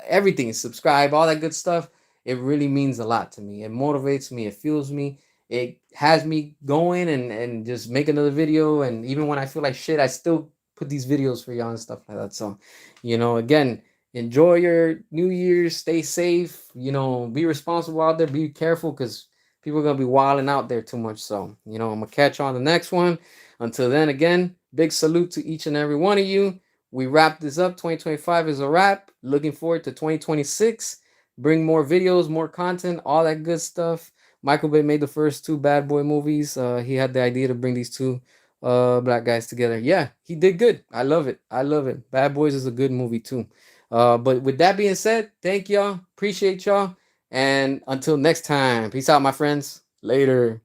everything, subscribe, all that good stuff. It really means a lot to me. It motivates me, it fuels me, it has me going and just make another video. And even when I feel like shit, I still put these videos for y'all and stuff like that. So, again, enjoy your New Year's, stay safe, be responsible out there, be careful because people are gonna be wilding out there too much. So, I'm gonna catch you on the next one. Until then, again, big salute to each and every one of you. We wrap this up. 2025 is a wrap. Looking forward to 2026. Bring more videos, more content, all that good stuff. Michael Bay made the first two Bad Boy movies. He had the idea to bring these two black guys together. Yeah, he did good. I love it. I love it. Bad Boys is a good movie too. But with that being said, thank y'all. Appreciate y'all. And until next time, peace out, my friends. Later.